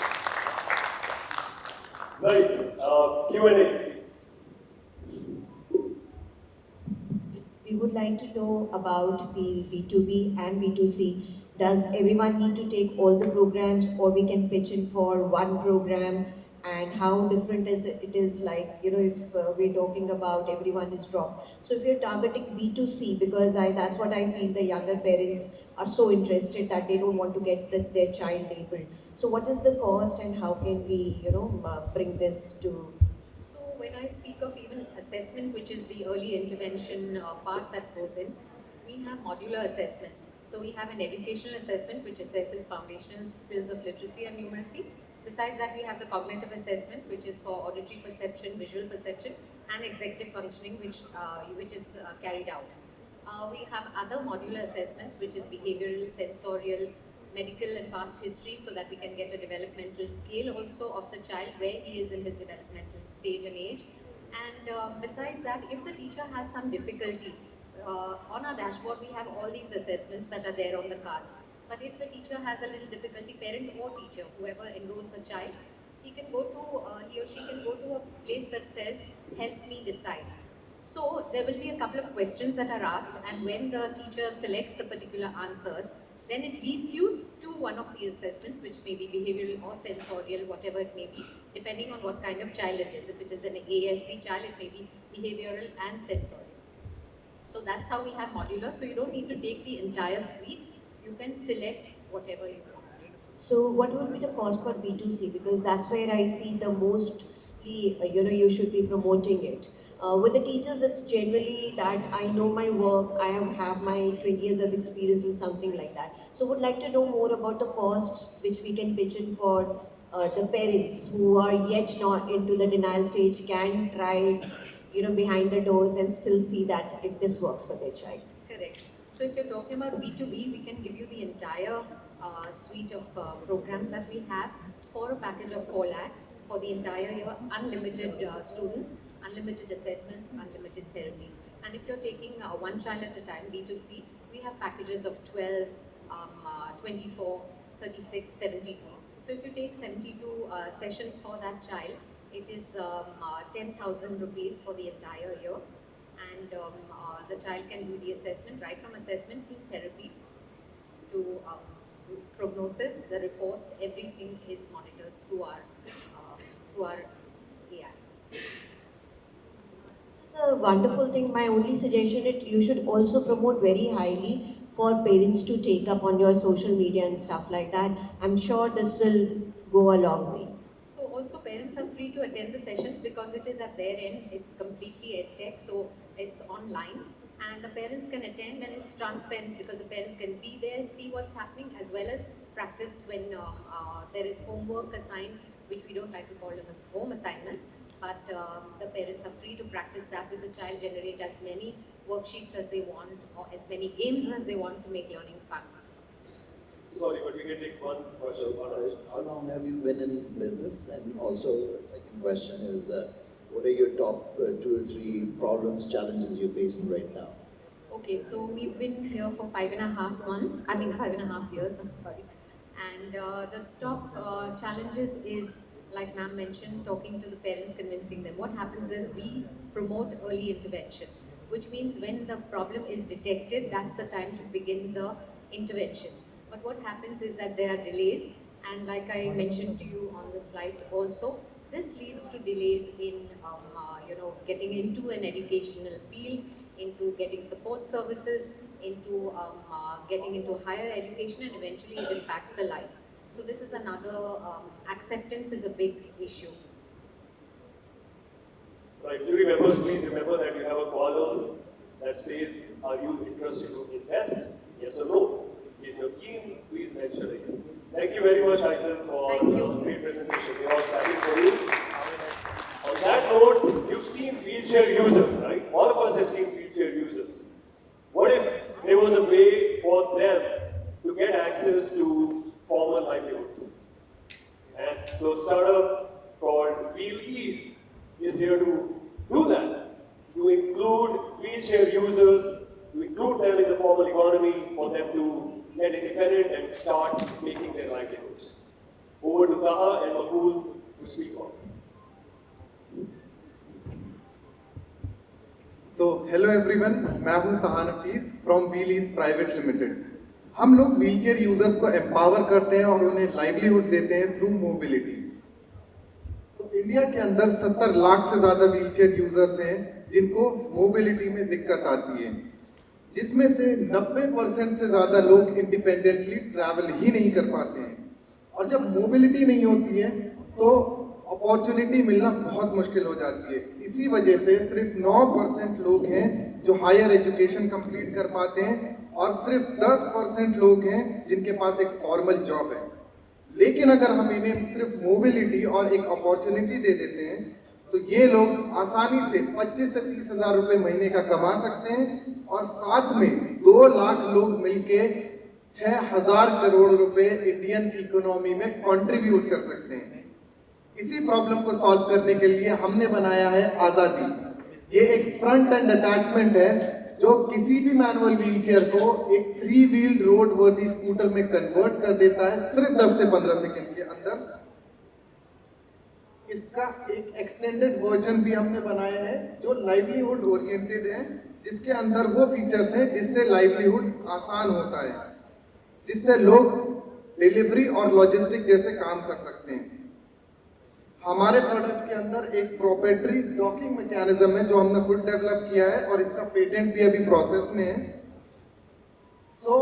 Right, Q&A, please. We would like to know about the B2B and B2C. Does everyone need to take all the programs, or we can pitch in for one program? And how different is it is like, if we're talking about everyone is dropped. So if you're targeting B2C, because that's what I feel, the younger parents are so interested that they don't want to get their child labeled. So what is the cost, and how can we, bring this to? So when I speak of even assessment, which is the early intervention part that goes in, we have modular assessments. So we have an educational assessment which assesses foundational skills of literacy and numeracy. Besides that, we have the cognitive assessment, which is for auditory perception, visual perception, and executive functioning, which is carried out. We have other modular assessments, which is behavioral, sensorial, medical and past history so that we can get a developmental scale also of the child, where he is in his developmental stage and age. And besides that, if the teacher has some difficulty, on our dashboard we have all these assessments that are there on the cards. But if the teacher has a little difficulty, parent or teacher, whoever enrolls a child, he or she can go to a place that says, help me decide. So there will be a couple of questions that are asked, and when the teacher selects the particular answers, then it leads you to one of the assessments, which may be behavioral or sensorial, whatever it may be, depending on what kind of child it is. If it is an ASD child, it may be behavioral and sensorial. So that's how we have modular. So you don't need to take the entire suite. You can select whatever you want. So what would be the cost for B2C? Because that's where I see the mostly, you should be promoting it. With the teachers, it's generally that I know my work, I have my 20 years of experience or something like that. So would like to know more about the costs which we can pitch in for the parents who are yet not into the denial stage, can try, behind the doors and still see that if this works for their child. Correct. So if you're talking about B2B, we can give you the entire suite of programs that we have for a package of 4 lakhs for the entire year, unlimited students, unlimited assessments, unlimited therapy. And if you're taking one child at a time, B2C, we have packages of 12, 24, 36, 72. So if you take 72 sessions for that child, it is 10,000 rupees for the entire year. And the child can do the assessment, right from assessment to therapy, to prognosis, the reports, everything is monitored through our AI. This is a wonderful thing. My only suggestion is you should also promote very highly for parents to take up on your social media and stuff like that. I'm sure this will go a long way. So also parents are free to attend the sessions because it is at their end, it's completely edtech, so it's online. And the parents can attend and it's transparent because the parents can be there, see what's happening, as well as practice when there is homework assigned, which we don't like to call them as home assignments, but the parents are free to practice that with the child, generate as many worksheets as they want or as many games as they want to make learning fun. Sorry, but we can take one question. How long have you been in business? And also, the second question is, what are your top 2 or 3 problems, challenges you're facing right now? Okay, so we've been here for 5.5 months, 5.5 years, I'm sorry. And the top challenges is, like ma'am mentioned, talking to the parents, convincing them. What happens is we promote early intervention, which means when the problem is detected, that's the time to begin the intervention. But what happens is that there are delays, and like I mentioned to you on the slides also, this leads to delays in getting into an educational field, into getting support services, into getting into higher education, and eventually it impacts the life. So this is another, acceptance is a big issue. Right, jury members, please remember that you have a column that says, are you interested to invest? Yes or no? Is you're keen, please mention a yes. Thank you very much, Aisel, for a great presentation. We are all clapping for you. On that note, you've seen wheelchair users, right? All of us have seen wheelchair users. What if there was a way for them to get access to formal livelihoods? And so a startup called Wheel Ease is here to do that, to include wheelchair users, to include them in the formal economy, for them to get independent and start making their livelihoods. Over to Taha and Makul to speak on. So, hello everyone, मैं हूँ ताहा नफीस from Wheelies Private Limited. हम लोग wheelchair users को empower करते हैं और उन्हें लाइवलीहुड देते हैं थ्रू मोबिलिटी. So, इंडिया के अंदर 70 लाख से ज़्यादा व्हीलचेयर यूजर्स हैं जिनको मोबिलिटी में दिक्कत आती है, जिसमें से 90% से ज़्यादा लोग इंडिपेंडेंटली ट्रैवल ही नहीं कर पाते हैं. और जब मोबिलिटी नहीं होती है तो अपॉर्चुनिटी मिलना बहुत मुश्किल हो जाती है. इसी वजह से सिर्फ 9% लोग हैं जो हायर एजुकेशन कंप्लीट कर पाते हैं और सिर्फ 10% लोग हैं जिनके पास एक फॉर्मल जॉब है. लेकिन अगर हम इन्हें सिर्फ मोबिलिटी और एक अपॉर्चुनिटी दे देते हैं तो ये लोग आसानी से 25 से 30 हज़ार रुपये महीने का कमा सकते हैं और साथ में 2 लाख लोग मिलके 6,000 करोड़ रुपए इंडियन इकोनॉमी में कंट्रीब्यूट कर सकते हैं। इसी प्रॉब्लम को सॉल्व करने के लिए हमने बनाया है आज़ादी। ये एक फ्रंट एंड अटैचमेंट है जो किसी भी मैनुअल व्हीलचेयर को एक 3 व्हील्ड रोड वर्दी स्कूटर में कन्वर्ट कर देता है सिर्फ 10 से 15 सेकंड के अंदर। इसका एक एक्सटेंडेड वर्जन भी हमने बनाया है जो लाइवलीहुड ओरिएंटेड है, जिसके अंदर वो फीचर्स हैं जिससे लाइवलीहुड आसान होता है, जिससे लोग डिलीवरी और लॉजिस्टिक जैसे काम कर सकते हैं। हमारे प्रोडक्ट के अंदर एक प्रोप्राइटरी डॉकिंग मैकेनिज्म है जो हमने खुद डेवलप किया है और इसका पेटेंट भी अभी प्रोसेस में है। सो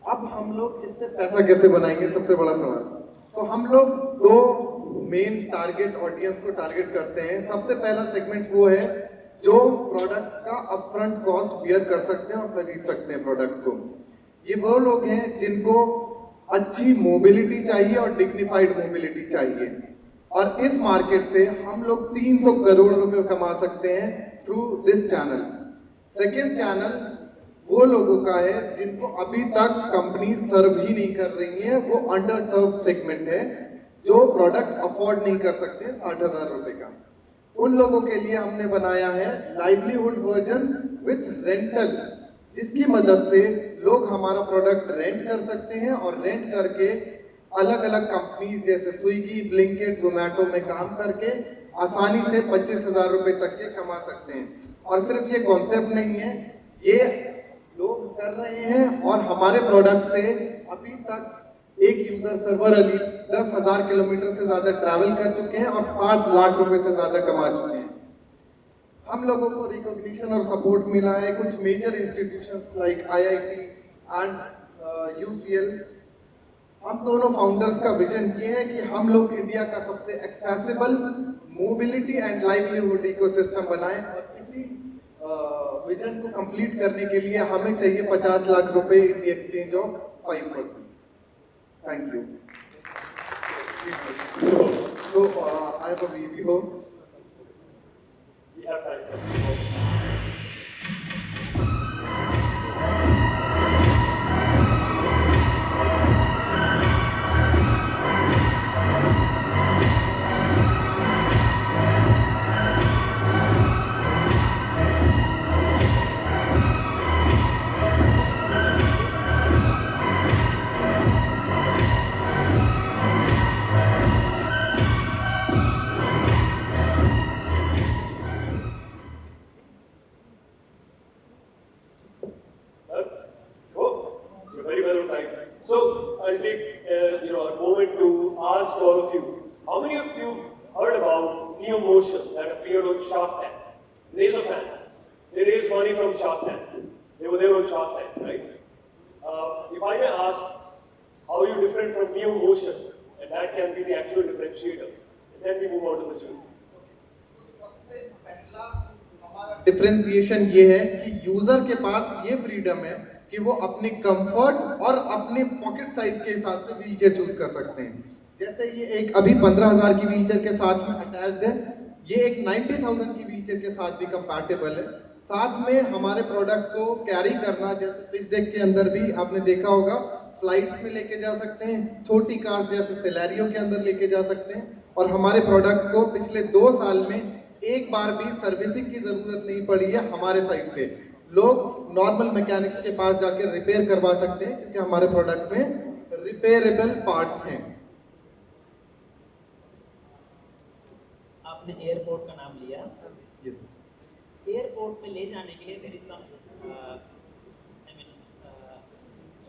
अब हम लोग इससे पैसा कैसे बनाएंगे, सबसे बड़ा सवाल। हम लोग 2 मेन टारगेट ऑडियंस को टारगेट करते हैं। सबसे पहला सेगमेंट वो है जो प्रोडक्ट का अपफ्रंट कॉस्ट बियर कर सकते हैं और खरीद सकते हैं प्रोडक्ट को। ये वो लोग हैं जिनको अच्छी मोबिलिटी चाहिए और डिग्निफाइड मोबिलिटी चाहिए, और इस मार्केट से हम लोग 300 करोड़ रुपए कमा सकते हैं through this channel. Second channel वो लोगों का है जिनको अभी तक कंपनी सर्व ही नहीं कर रही है, वो अंडर सर्व सेगमेंट है जो प्रोडक्ट अफोर्ड नहीं कर सकते 60,000 रुपए का। उन लोगों के लिए हमने बनाया है लाइवलीहुड वर्जन विथ रेंटल, जिसकी मदद से लोग हमारा प्रोडक्ट रेंट कर सकते हैं और रेंट करके अलग अलग कंपनीज जैसे स्विगी, ब्लिंकिट, जोमेटो में काम करके आसानी से 25,000 रुपए तक के कमा सकते हैं। और सिर्फ ये कॉन्सेप्ट नहीं है, ये लोग कर रहे हैं और हमारे प्रोडक्ट से अभी तक एक यूजर सर्वर अली 10,000 किलोमीटर से ज्यादा ट्रैवल कर चुके हैं और 7 लाख रुपए से ज्यादा कमा चुके हैं। हम लोगों को रिकॉग्निशन और सपोर्ट मिला है कुछ major institutions like IIT and UCL। हम दोनों फाउंडर्स का विजन ये है कि हम लोग इंडिया का सबसे accessible mobility and livelihood ecosystem बनाएं, और इसी विजन को कंप्लीट करने के लिए हमें चाहिए 50 लाख रुपए in the exchange of 5%। Thank you. So I have a video. We have time. So I'll take a moment to ask all of you, how many of you heard about New Motion that appeared on Shark Tank? Raise of hands. They raised money from Shark Tank. They were there on Shark Tank, right? If I may ask, how are you different from New Motion? And that can be the actual differentiator. And then we move on to the journey. Differentiation ये है कि user के पास ये freedom है कि वो अपने comfort और अपने पॉकेट साइज के हिसाब से व्हीलचेयर चूज कर सकते हैं। जैसे ये एक अभी 15,000 की व्हीलचेयर के साथ में अटैच्ड है, ये एक 90,000 की व्हीलचेयर के साथ भी कंपैटिबल है। साथ में हमारे प्रोडक्ट को कैरी करना, जैसे पिच डेक के अंदर भी आपने देखा होगा, फ्लाइट्स में लेके जा सकते हैं, छोटी कार जैसे सिलेरियो के अंदर लेके जा सकते हैं। और हमारे प्रोडक्ट को पिछले 2 साल में एक बार भी सर्विसिंग की जरूरत नहीं पड़ी है हमारे साइड से। लोग नॉर्मल मैकेनिक्स के पास जाकर रिपेयर करवा सकते हैं क्योंकि हमारे प्रोडक्ट में रिपेयरेबल पार्ट्स हैं। आपने एयरपोर्ट का नाम लिया। यस। एयरपोर्ट में ले जाने के लिए देयर इज सम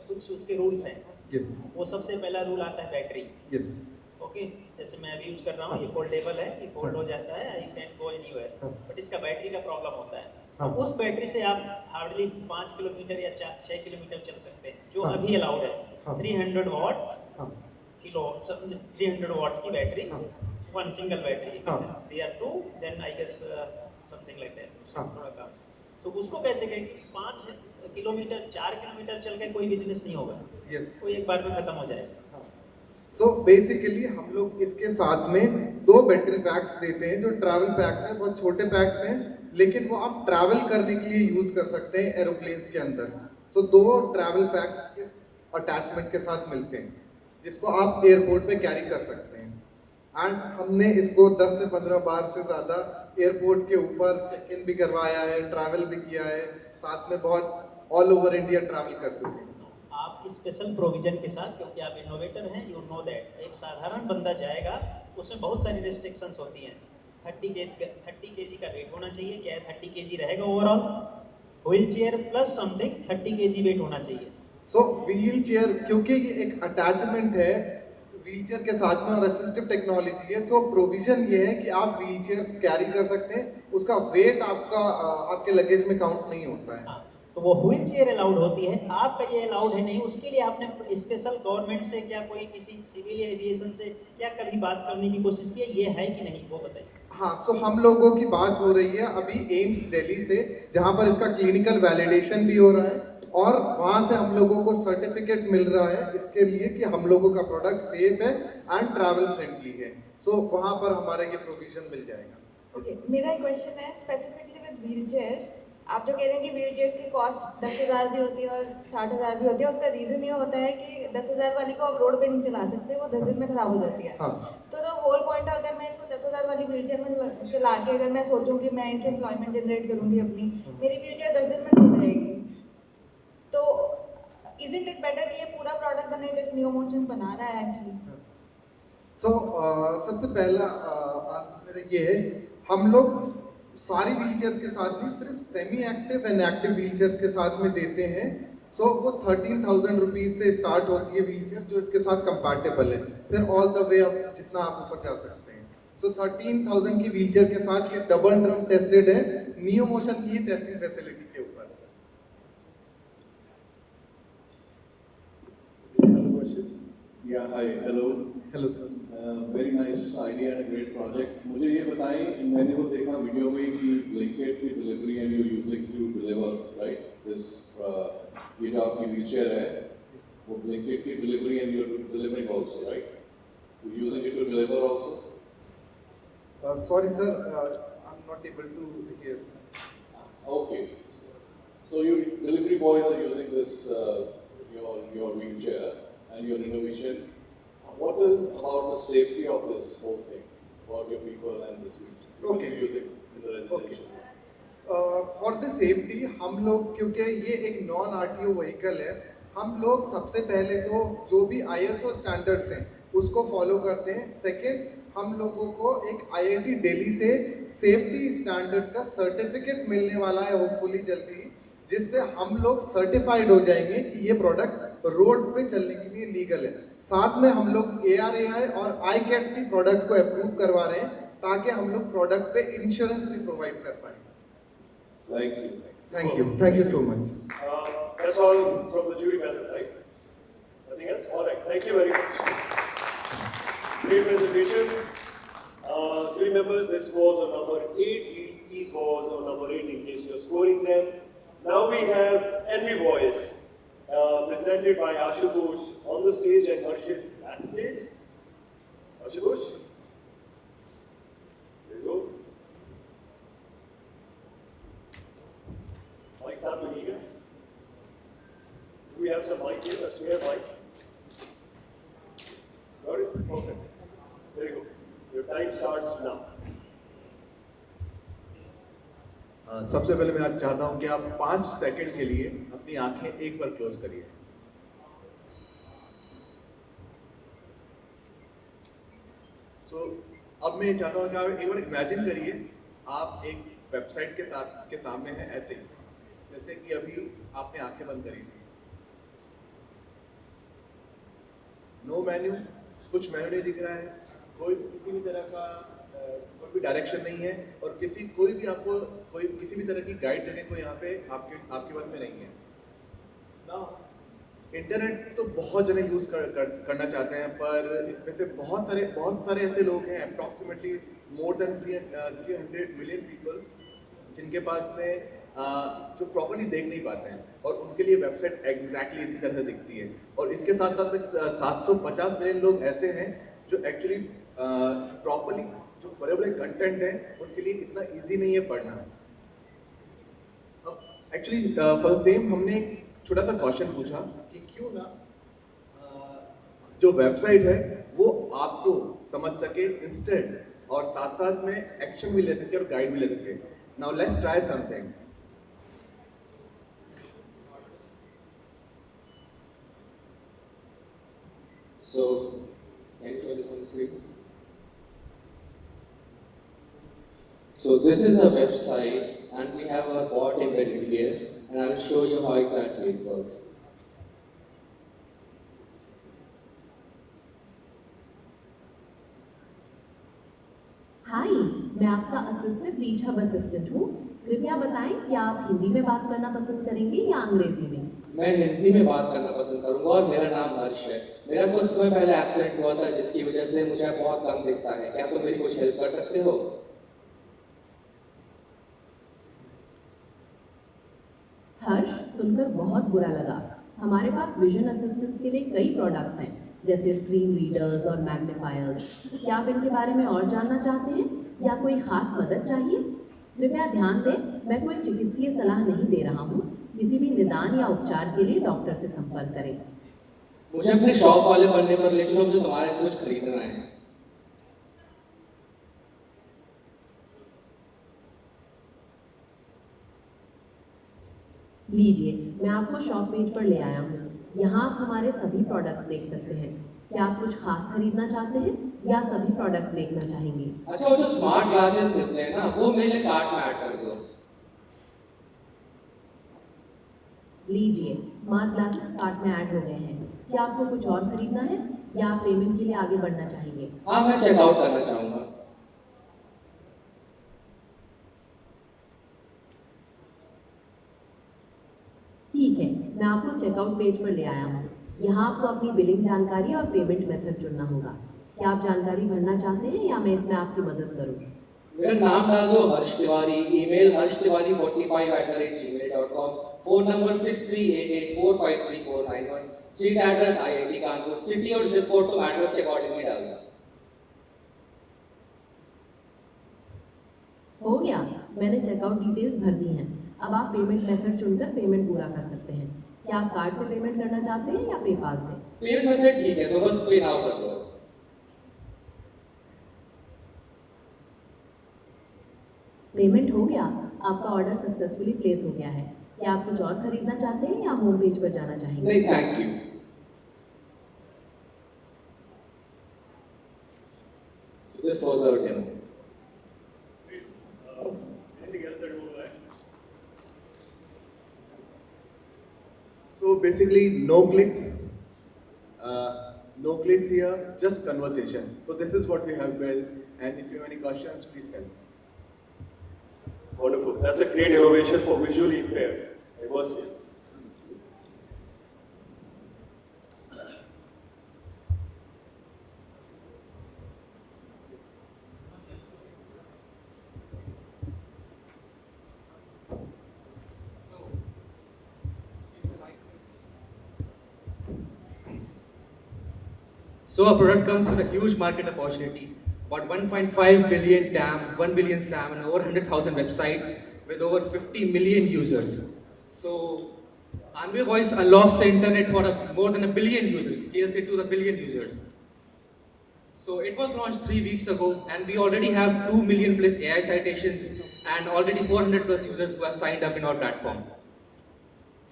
कुछ उसके रूल्स हैं। यस। वो सबसे पहला रूल आता है बैटरी। यस। ओके, जैसे मैं अभी यूज कर रहा हूँ, ये फोल्डेबल है, ये फोल्ड हो जाता है, I can go anywhere, but इसका बैटरी का प्रॉब्लम होता है। उस बैटरी से आप हार्डली 5 किलोमीटर या 6 किलोमीटर चल सकते हैं, जो अभी अलाउड है। 300 वाट किलो 300 वाट की battery, one single battery. They are 2, then I guess something like that, थोड़ा कम। तो उसको कैसे कहें 5 किलोमीटर 4 किलोमीटर चल के कोई बिजनेस नहीं होगा। यस। कोई एक बार में खत्म हो जाएगा। सो बेसिकली हम लोग इसके साथ में 2 बैटरी पैक्स देते हैं जो ट्रैवल पैक्स हैं, बहुत छोटे पैक्स हैं, लेकिन वो आप ट्रैवल करने के लिए यूज कर सकते हैं एरोप्लेन्स के अंदर। तो 2 ट्रैवल पैक्स अटैचमेंट के साथ मिलते हैं, जिसको आप एयरपोर्ट पे कैरी कर सकते हैं। एंड हमने इसको 10 से 15 बार से ज़्यादा एयरपोर्ट के ऊपर चेक इन भी करवाया है, ट्रैवल भी किया है, साथ में बहुत ऑल ओवर इंडिया ट्रैवल कर चुके हैं। आप स्पेशल प्रोविजन के साथ, क्योंकि आप इनोवेटर हैं, यू नो दैट एक साधारण बंदा जाएगा उसमें बहुत सारी रिस्ट्रिक्शंस होती हैं। 30 केजी का वेट होना चाहिए, क्या है 30 केजी रहेगा overall, wheelchair plus something 30 KG weight होना चाहिए। सो व्हील चेयर, क्योंकि ये एक अटैचमेंट है व्हील चेयर के साथ में और असिस्टिव टेक्नोलॉजी है, सो प्रोविजन ये है कि आप व्हील चेयर कैरी कर सकते हैं, उसका वेट आपके लगेज में काउंट नहीं होता है। तो वो व्हील चेयर अलाउड होती है, आपका ये अलाउड है नहीं। उसके लिए आपने स्पेशल गवर्नमेंट से क्या कोई किसी सिविल एविएशन से क्या कभी बात करने की कोशिश की है, ये है कि नहीं वो बताइए। हाँ, सो हम लोगों की बात हो रही है अभी एम्स दिल्ली से, जहाँ पर इसका क्लिनिकल वैलिडेशन भी हो रहा है और वहाँ से हम लोगों को सर्टिफिकेट मिल रहा है इसके लिए कि हम लोगों का प्रोडक्ट सेफ है एंड ट्रैवल फ्रेंडली है। सो वहाँ पर हमारा ये प्रोविजन मिल जाएगा। ओके, मेरा एक क्वेश्चन है स्पेसिफिकली विद व्हील चेयर्स। आप जो कह रहे हैं कि व्हील चेयर्स की कॉस्ट 10,000 भी होती है और 60,000 भी होती है, उसका रीज़न ये होता है कि 10,000 वाली को आप रोड पे नहीं चला सकते, वो 10 दिन में ख़राब हो जाती है। तो द होल पॉइंट है, अगर मैं इसको 10,000 वाली व्हील चेयर में चला के अगर मैं सोचूं कि मैं इसे एम्प्लॉयमेंट जनरेट करूँगी अपनी, मेरी व्हील चेयर 10 दिन में टूट जाएगी। तो इज़न्ट इट बेटर कि ये पूरा प्रोडक्ट बने जैसे न्यू मोशन बना रहा है एक्चुअली? सो सबसे पहला आंसर मेरा ये है, हम लोग सारी व्हीलचेयर्स के साथ नहीं, सिर्फ semi active and active wheelchairs के साथ में देते हैं। सो वो 13,000 रुपीज़ से स्टार्ट होती है व्हीलचेयर जो इसके साथ कंपैटिबल है, फिर ऑल द वे अप जितना आप ऊपर जा सकते हैं। सो 13,000 की व्हीलचेयर के साथ ये डबल ड्रम टेस्टेड है नियो मोशन की टेस्टिंग फैसिलिटी के ऊपर। Yeah, hi, hello. Hello sir. Very nice idea and a great project. मुझे ये बताएं, मैंने वो देखा वीडियो में कि ब्लैंकेट की delivery and you using to deliver, right? This ये जो आपकी व्हीलचेयर है, वो ब्लैंकेट की delivery and you delivering also, right? You using it to deliver also? Sorry sir, I'm not able to hear. Okay. So your delivery boys are using this your wheelchair and your innovation. What is about the safety of this whole thing, about your people and this wheelchair? Okay. Using in the residential. For the safety हम लोग, क्योंकि ये एक non RTO vehicle है, हम लोग सबसे पहले तो जो भी ISO स्टैंडर्ड्स हैं उसको फॉलो करते हैं। सेकंड, हम लोगों को एक IIT दिल्ली से सेफ्टी स्टैंडर्ड का सर्टिफिकेट मिलने वाला है होपफुली जल्दी, जिससे हम लोग सर्टिफाइड हो जाएंगे कि ये प्रोडक्ट रोड पे चलने के लिए लीगल है। साथ में हम लोग ARAI और ICAT भी प्रोडक्ट को अप्रूव करवा रहे हैं ताकि हम लोग प्रोडक्ट पे इंश्योरेंस भी प्रोवाइड कर पाएँ। Thank you so much. That's all from the jury panel, right? Nothing else? All right. Thank you very much. Great presentation. Jury members, this was on number 8. Each was on number 8 in case you're scoring them. Now we have Envy Voice, presented by Ashutosh on the stage and Harshit at stage. Ashutosh, there you go. Mic साथ लगेगा. Do we have some mic here? A spare mic? Got it? Perfect. Very good. Your time starts now. सबसे पहले मैं आज चाहता हूं कि आप 5 सेकंड के लिए अपनी आंखें एक बार क्लोज करिए। तो अब मैं चाहता हूं कि आप एक बार इमेजिन करिए, आप एक वेबसाइट के सामने हैं ऐसे ही, जैसे कि अभी आपने आंखें बंद करी थी। नो मेन्यू, कुछ मेन्यू नहीं दिख रहा है, कोई किसी भी तरह का कोई भी डायरेक्शन नहीं है और कोई भी आपको किसी भी तरह की गाइड देने को यहाँ पे आपके पास में नहीं है ना। इंटरनेट तो बहुत जने यूज़ करना चाहते हैं, पर इसमें से बहुत सारे ऐसे लोग हैं, approximately more than 300 million people, जिनके पास में जो प्रॉपर्ली देख नहीं पाते हैं और उनके लिए वेबसाइट एग्जैक्टली इसी तरह से दिखती है। और इसके साथ साथ में 750 मिलियन लोग ऐसे हैं जो एक्चुअली प्रॉपर्ली जो बड़े बड़े कंटेंट हैं उनके लिए इतना इजी नहीं है पढ़ना। अब एक्चुअली फॉर सेम हमने एक छोटा सा क्वेश्चन पूछा कि क्यों ना जो वेबसाइट है वो आपको समझ सके इंस्टेंट, और साथ साथ में एक्शन भी ले सके और गाइड भी ले सके. Now let's try something. So, can you show this on the screen? So this is a website and we have a bot embedded here, and I will show you how exactly it works. हाय, मैं आपका assistive reach hub assistant हूँ. कृपया बताएं क्या आप हिंदी में बात करना पसंद करेंगे या अंग्रेजी में? मैं हिंदी में बात करना पसंद करूंगा और मेरा नाम हर्ष है. मेरा कुछ समय पहले एक्सीडेंट हुआ था जिसकी वजह से मुझे बहुत कम दिखता है. क्या तुम मेरी कुछ हेल्प कर सकते हो? हर्ष, सुनकर बहुत बुरा लगा. हमारे पास विजन असिस्टेंट्स के लिए कई प्रोडक्ट्स हैं, जैसे स्क्रीन रीडर्स और मैग्नीफायर्स. क्या आप इनके बारे में और जानना चाहते हैं या कोई खास मदद चाहिए? कृपया ध्यान दें, मैं कोई चिकित्सीय सलाह नहीं दे रहा हूँ. किसी भी निदान या उपचार के लिए डॉक्टर से संपर्क करें. मुझे अपने शॉप वाले बनने पर ले चलो, मुझे तुम्हारे से कुछ खरीदना है. लीजिए, मैं आपको शॉप पेज पर ले आया हूँ. यहाँ आप हमारे सभी प्रोडक्ट्स देख सकते हैं. क्या आप कुछ खास खरीदना चाहते हैं या सभी प्रोडक्ट्स देखना चाहेंगे? अच्छा, वो जो स्मार्ट ग्लासेस मिलते हैं ना, वो मेरे लिए कार्ट में ऐड कर दो. लीजिए, स्मार्ट ग्लासेस कार्ट में ऐड हो गए हैं. क्या आपको कुछ और खरीदना है या आप पेमेंट के लिए आगे बढ़ना चाहेंगे? हाँ, मैं चेकआउट करना चाहूँगा. ठीक है, मैं आपको चेकआउट पेज पर ले आया हूँ. यहाँ आपको अपनी बिलिंग जानकारी और पेमेंट मेथड चुनना होगा. क्या आप जानकारी भरना चाहते हैं या मैं इसमें आपकी मदद करूँ? मेरा नाम डाल दो Harsh Tiwari, email harshtiwari45@gmail.com, phone number 6388453491, street address IIT Kanpur, city और जिप कोड तो एड्रेस के अकॉर्डिंगली डालना. हो गया, मैंने चेकआउट डिटेल्स भर दी हैं. अब आप पेमेंट मेथड चुनकर पेमेंट पूरा कर सकते हैं. क्या आप कार्ड से पेमेंट करना चाहते हैं या पेपाल से? पेमेंट मेथड ठीक है, तो बस पे नाउ कर दो. पेमेंट हो गया, आपका ऑर्डर सक्सेसफुली प्लेस हो गया है. क्या आप कुछ और खरीदना चाहते हैं या होम पेज पर जाना चाहेंगे? नहीं, thank you. This was our demo. Anything else that you want to add? So basically, no clicks here, just conversation. So this is what we have built, and if you have any questions, please tell me. Wonderful. That's a great innovation for visually impaired. Immersive. So our product comes with a huge market opportunity, about 1.5 billion TAM, 1 billion SAM, and over 100,000 websites with over 50 million users. So Anvay Voice unlocks the internet for more than a billion users, scales it to the billion users. So it was launched 3 weeks ago, and we already have 2 million plus AI citations and already 400 plus users who have signed up in our platform.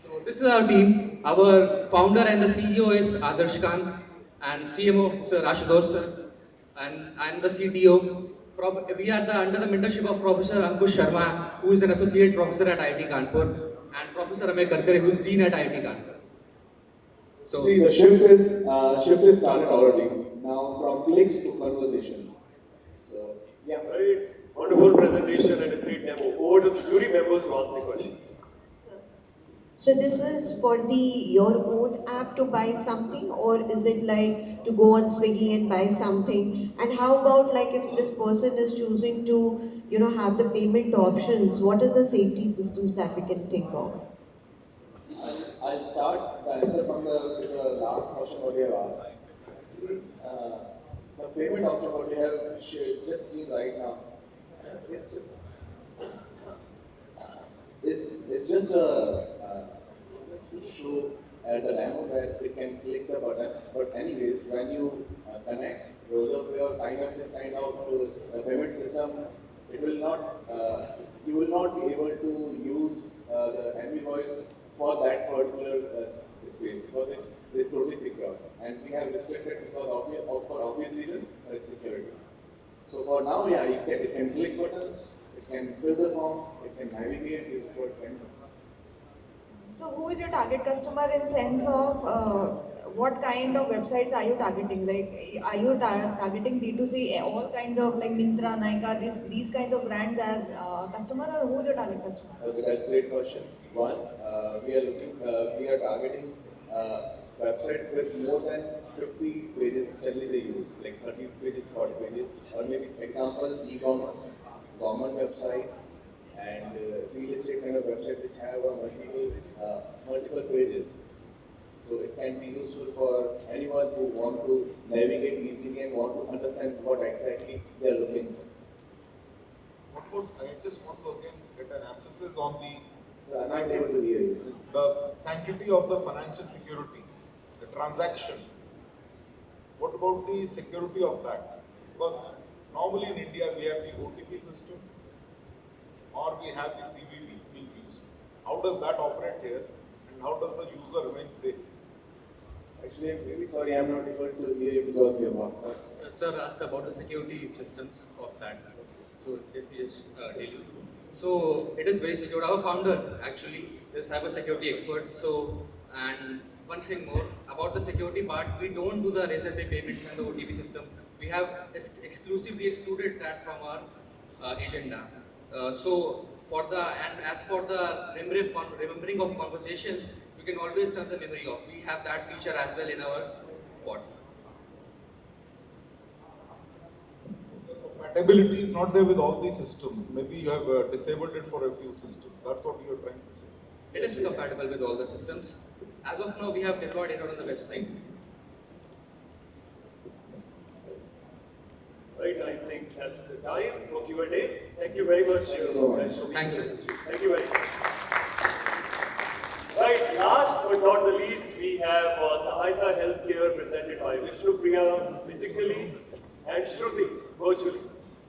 So this is our team. Our founder and the CEO is Adarsh Kant, and CMO Sir Ashutosh sir, and I'm the CTO. We are under the mentorship of Professor Ankush Sharma, who is an associate professor at IIT Kanpur, and Professor Amey Karkare, who is dean at IIT Kanpur. So see, the shift is started already. Now from clicks to conversation. So yeah, Great. Wonderful presentation and a great demo. Over to the jury members to ask the questions. So this was for your own app to buy something, or is it like to go on Swiggy and buy something? And how about like if this person is choosing to, have the payment options, what are the safety systems that we can think of? I'll start the answer from the last question what you have asked. The payment option what we have just seen right now is just a show at the demo that it can click the button, but anyways, when you connect browser pay or this kind of payment system, it will not, you will not be able to use the envy voice for that particular space because it is totally secure, and we have restricted because for obvious reason, it's security. So for now, yeah, it can click buttons, it can fill the form, it can navigate, use what kind of. So who is your target customer in sense of what kind of websites are you targeting? Like, are you targeting B2C, all kinds of like Myntra, Nykaa, these kinds of brands as customer, or who is your target customer? Okay, that's a great question. One, we are targeting website with more than 50 pages. Generally, they use like 30 pages, 40 pages, or maybe example e-commerce, government websites, and real estate kind of website which have multiple pages. So it can be useful for anyone who want to navigate easily and want to understand what exactly they are looking for. I just want to again get an emphasis on I'm not able to hear you. The sanctity of the financial security, the transaction. What about the security of that? Because normally in India we have the OTP system or we have the CVV being used. How does that operate here and how does the user remain safe? Actually, I'm really sorry, I'm not able to hear you because of your voice. Sir asked about the security systems of that. So let me just tell you. So it is very secure. Our founder actually is cyber security expert. So, and one thing more about the security part, we don't do the razor pay payments and the OTP system. We have exclusively excluded that from our agenda. So for the, and as for the remembering of conversations, you can always turn the memory off. We have that feature as well in our bot. Compatibility is not there with all these systems. Maybe you have disabled it for a few systems. That's what you're trying to say. It is compatible with all the systems. As of now, we have deployed it on the website. Right, I think that's the time for Q&A. Thank you very much. Thank you so much. Thank you. Thank you very much. Right, last but not the least, we have Sahayata Healthcare presented by Vishnu Priya physically and Shruti virtually.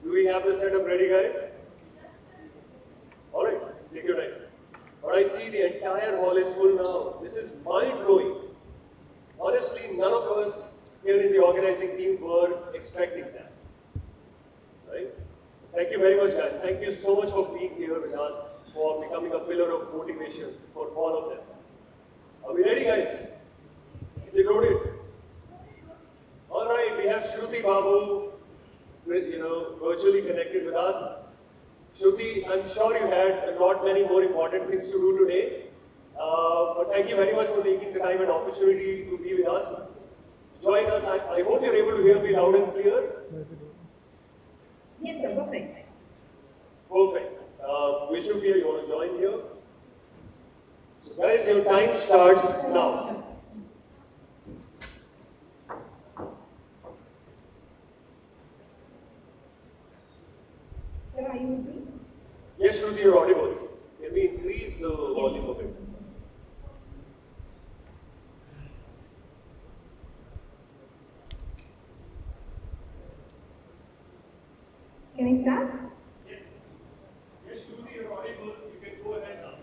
Do we have the setup ready, guys? Alright, take your time. But I see the entire hall is full now. This is mind-blowing. Honestly, none of us here in the organizing team were expecting that. Right? Thank you very much, guys. Thank you so much for being here with us, for becoming a pillar of motivation for all of them. Are we ready, guys? Is it loaded? Alright, we have Shruti Babu, virtually connected with us. Shruti, I'm sure you had many more important things to do today. But thank you very much for taking the time and opportunity to be with us. Join us. I hope you're able to hear me loud and clear. Yes, sir, perfect. Perfect. Vishnu Priya, you want to join here? So guys, your time starts now. Sir, are you with me? Yes, Shruti, you're audible. Can we increase the volume of it? Can I start? Yes. Yes, Shruti, you're audible. You can go ahead now.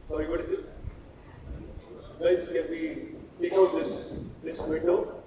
Sorry, what is it? Guys, can we take out this window?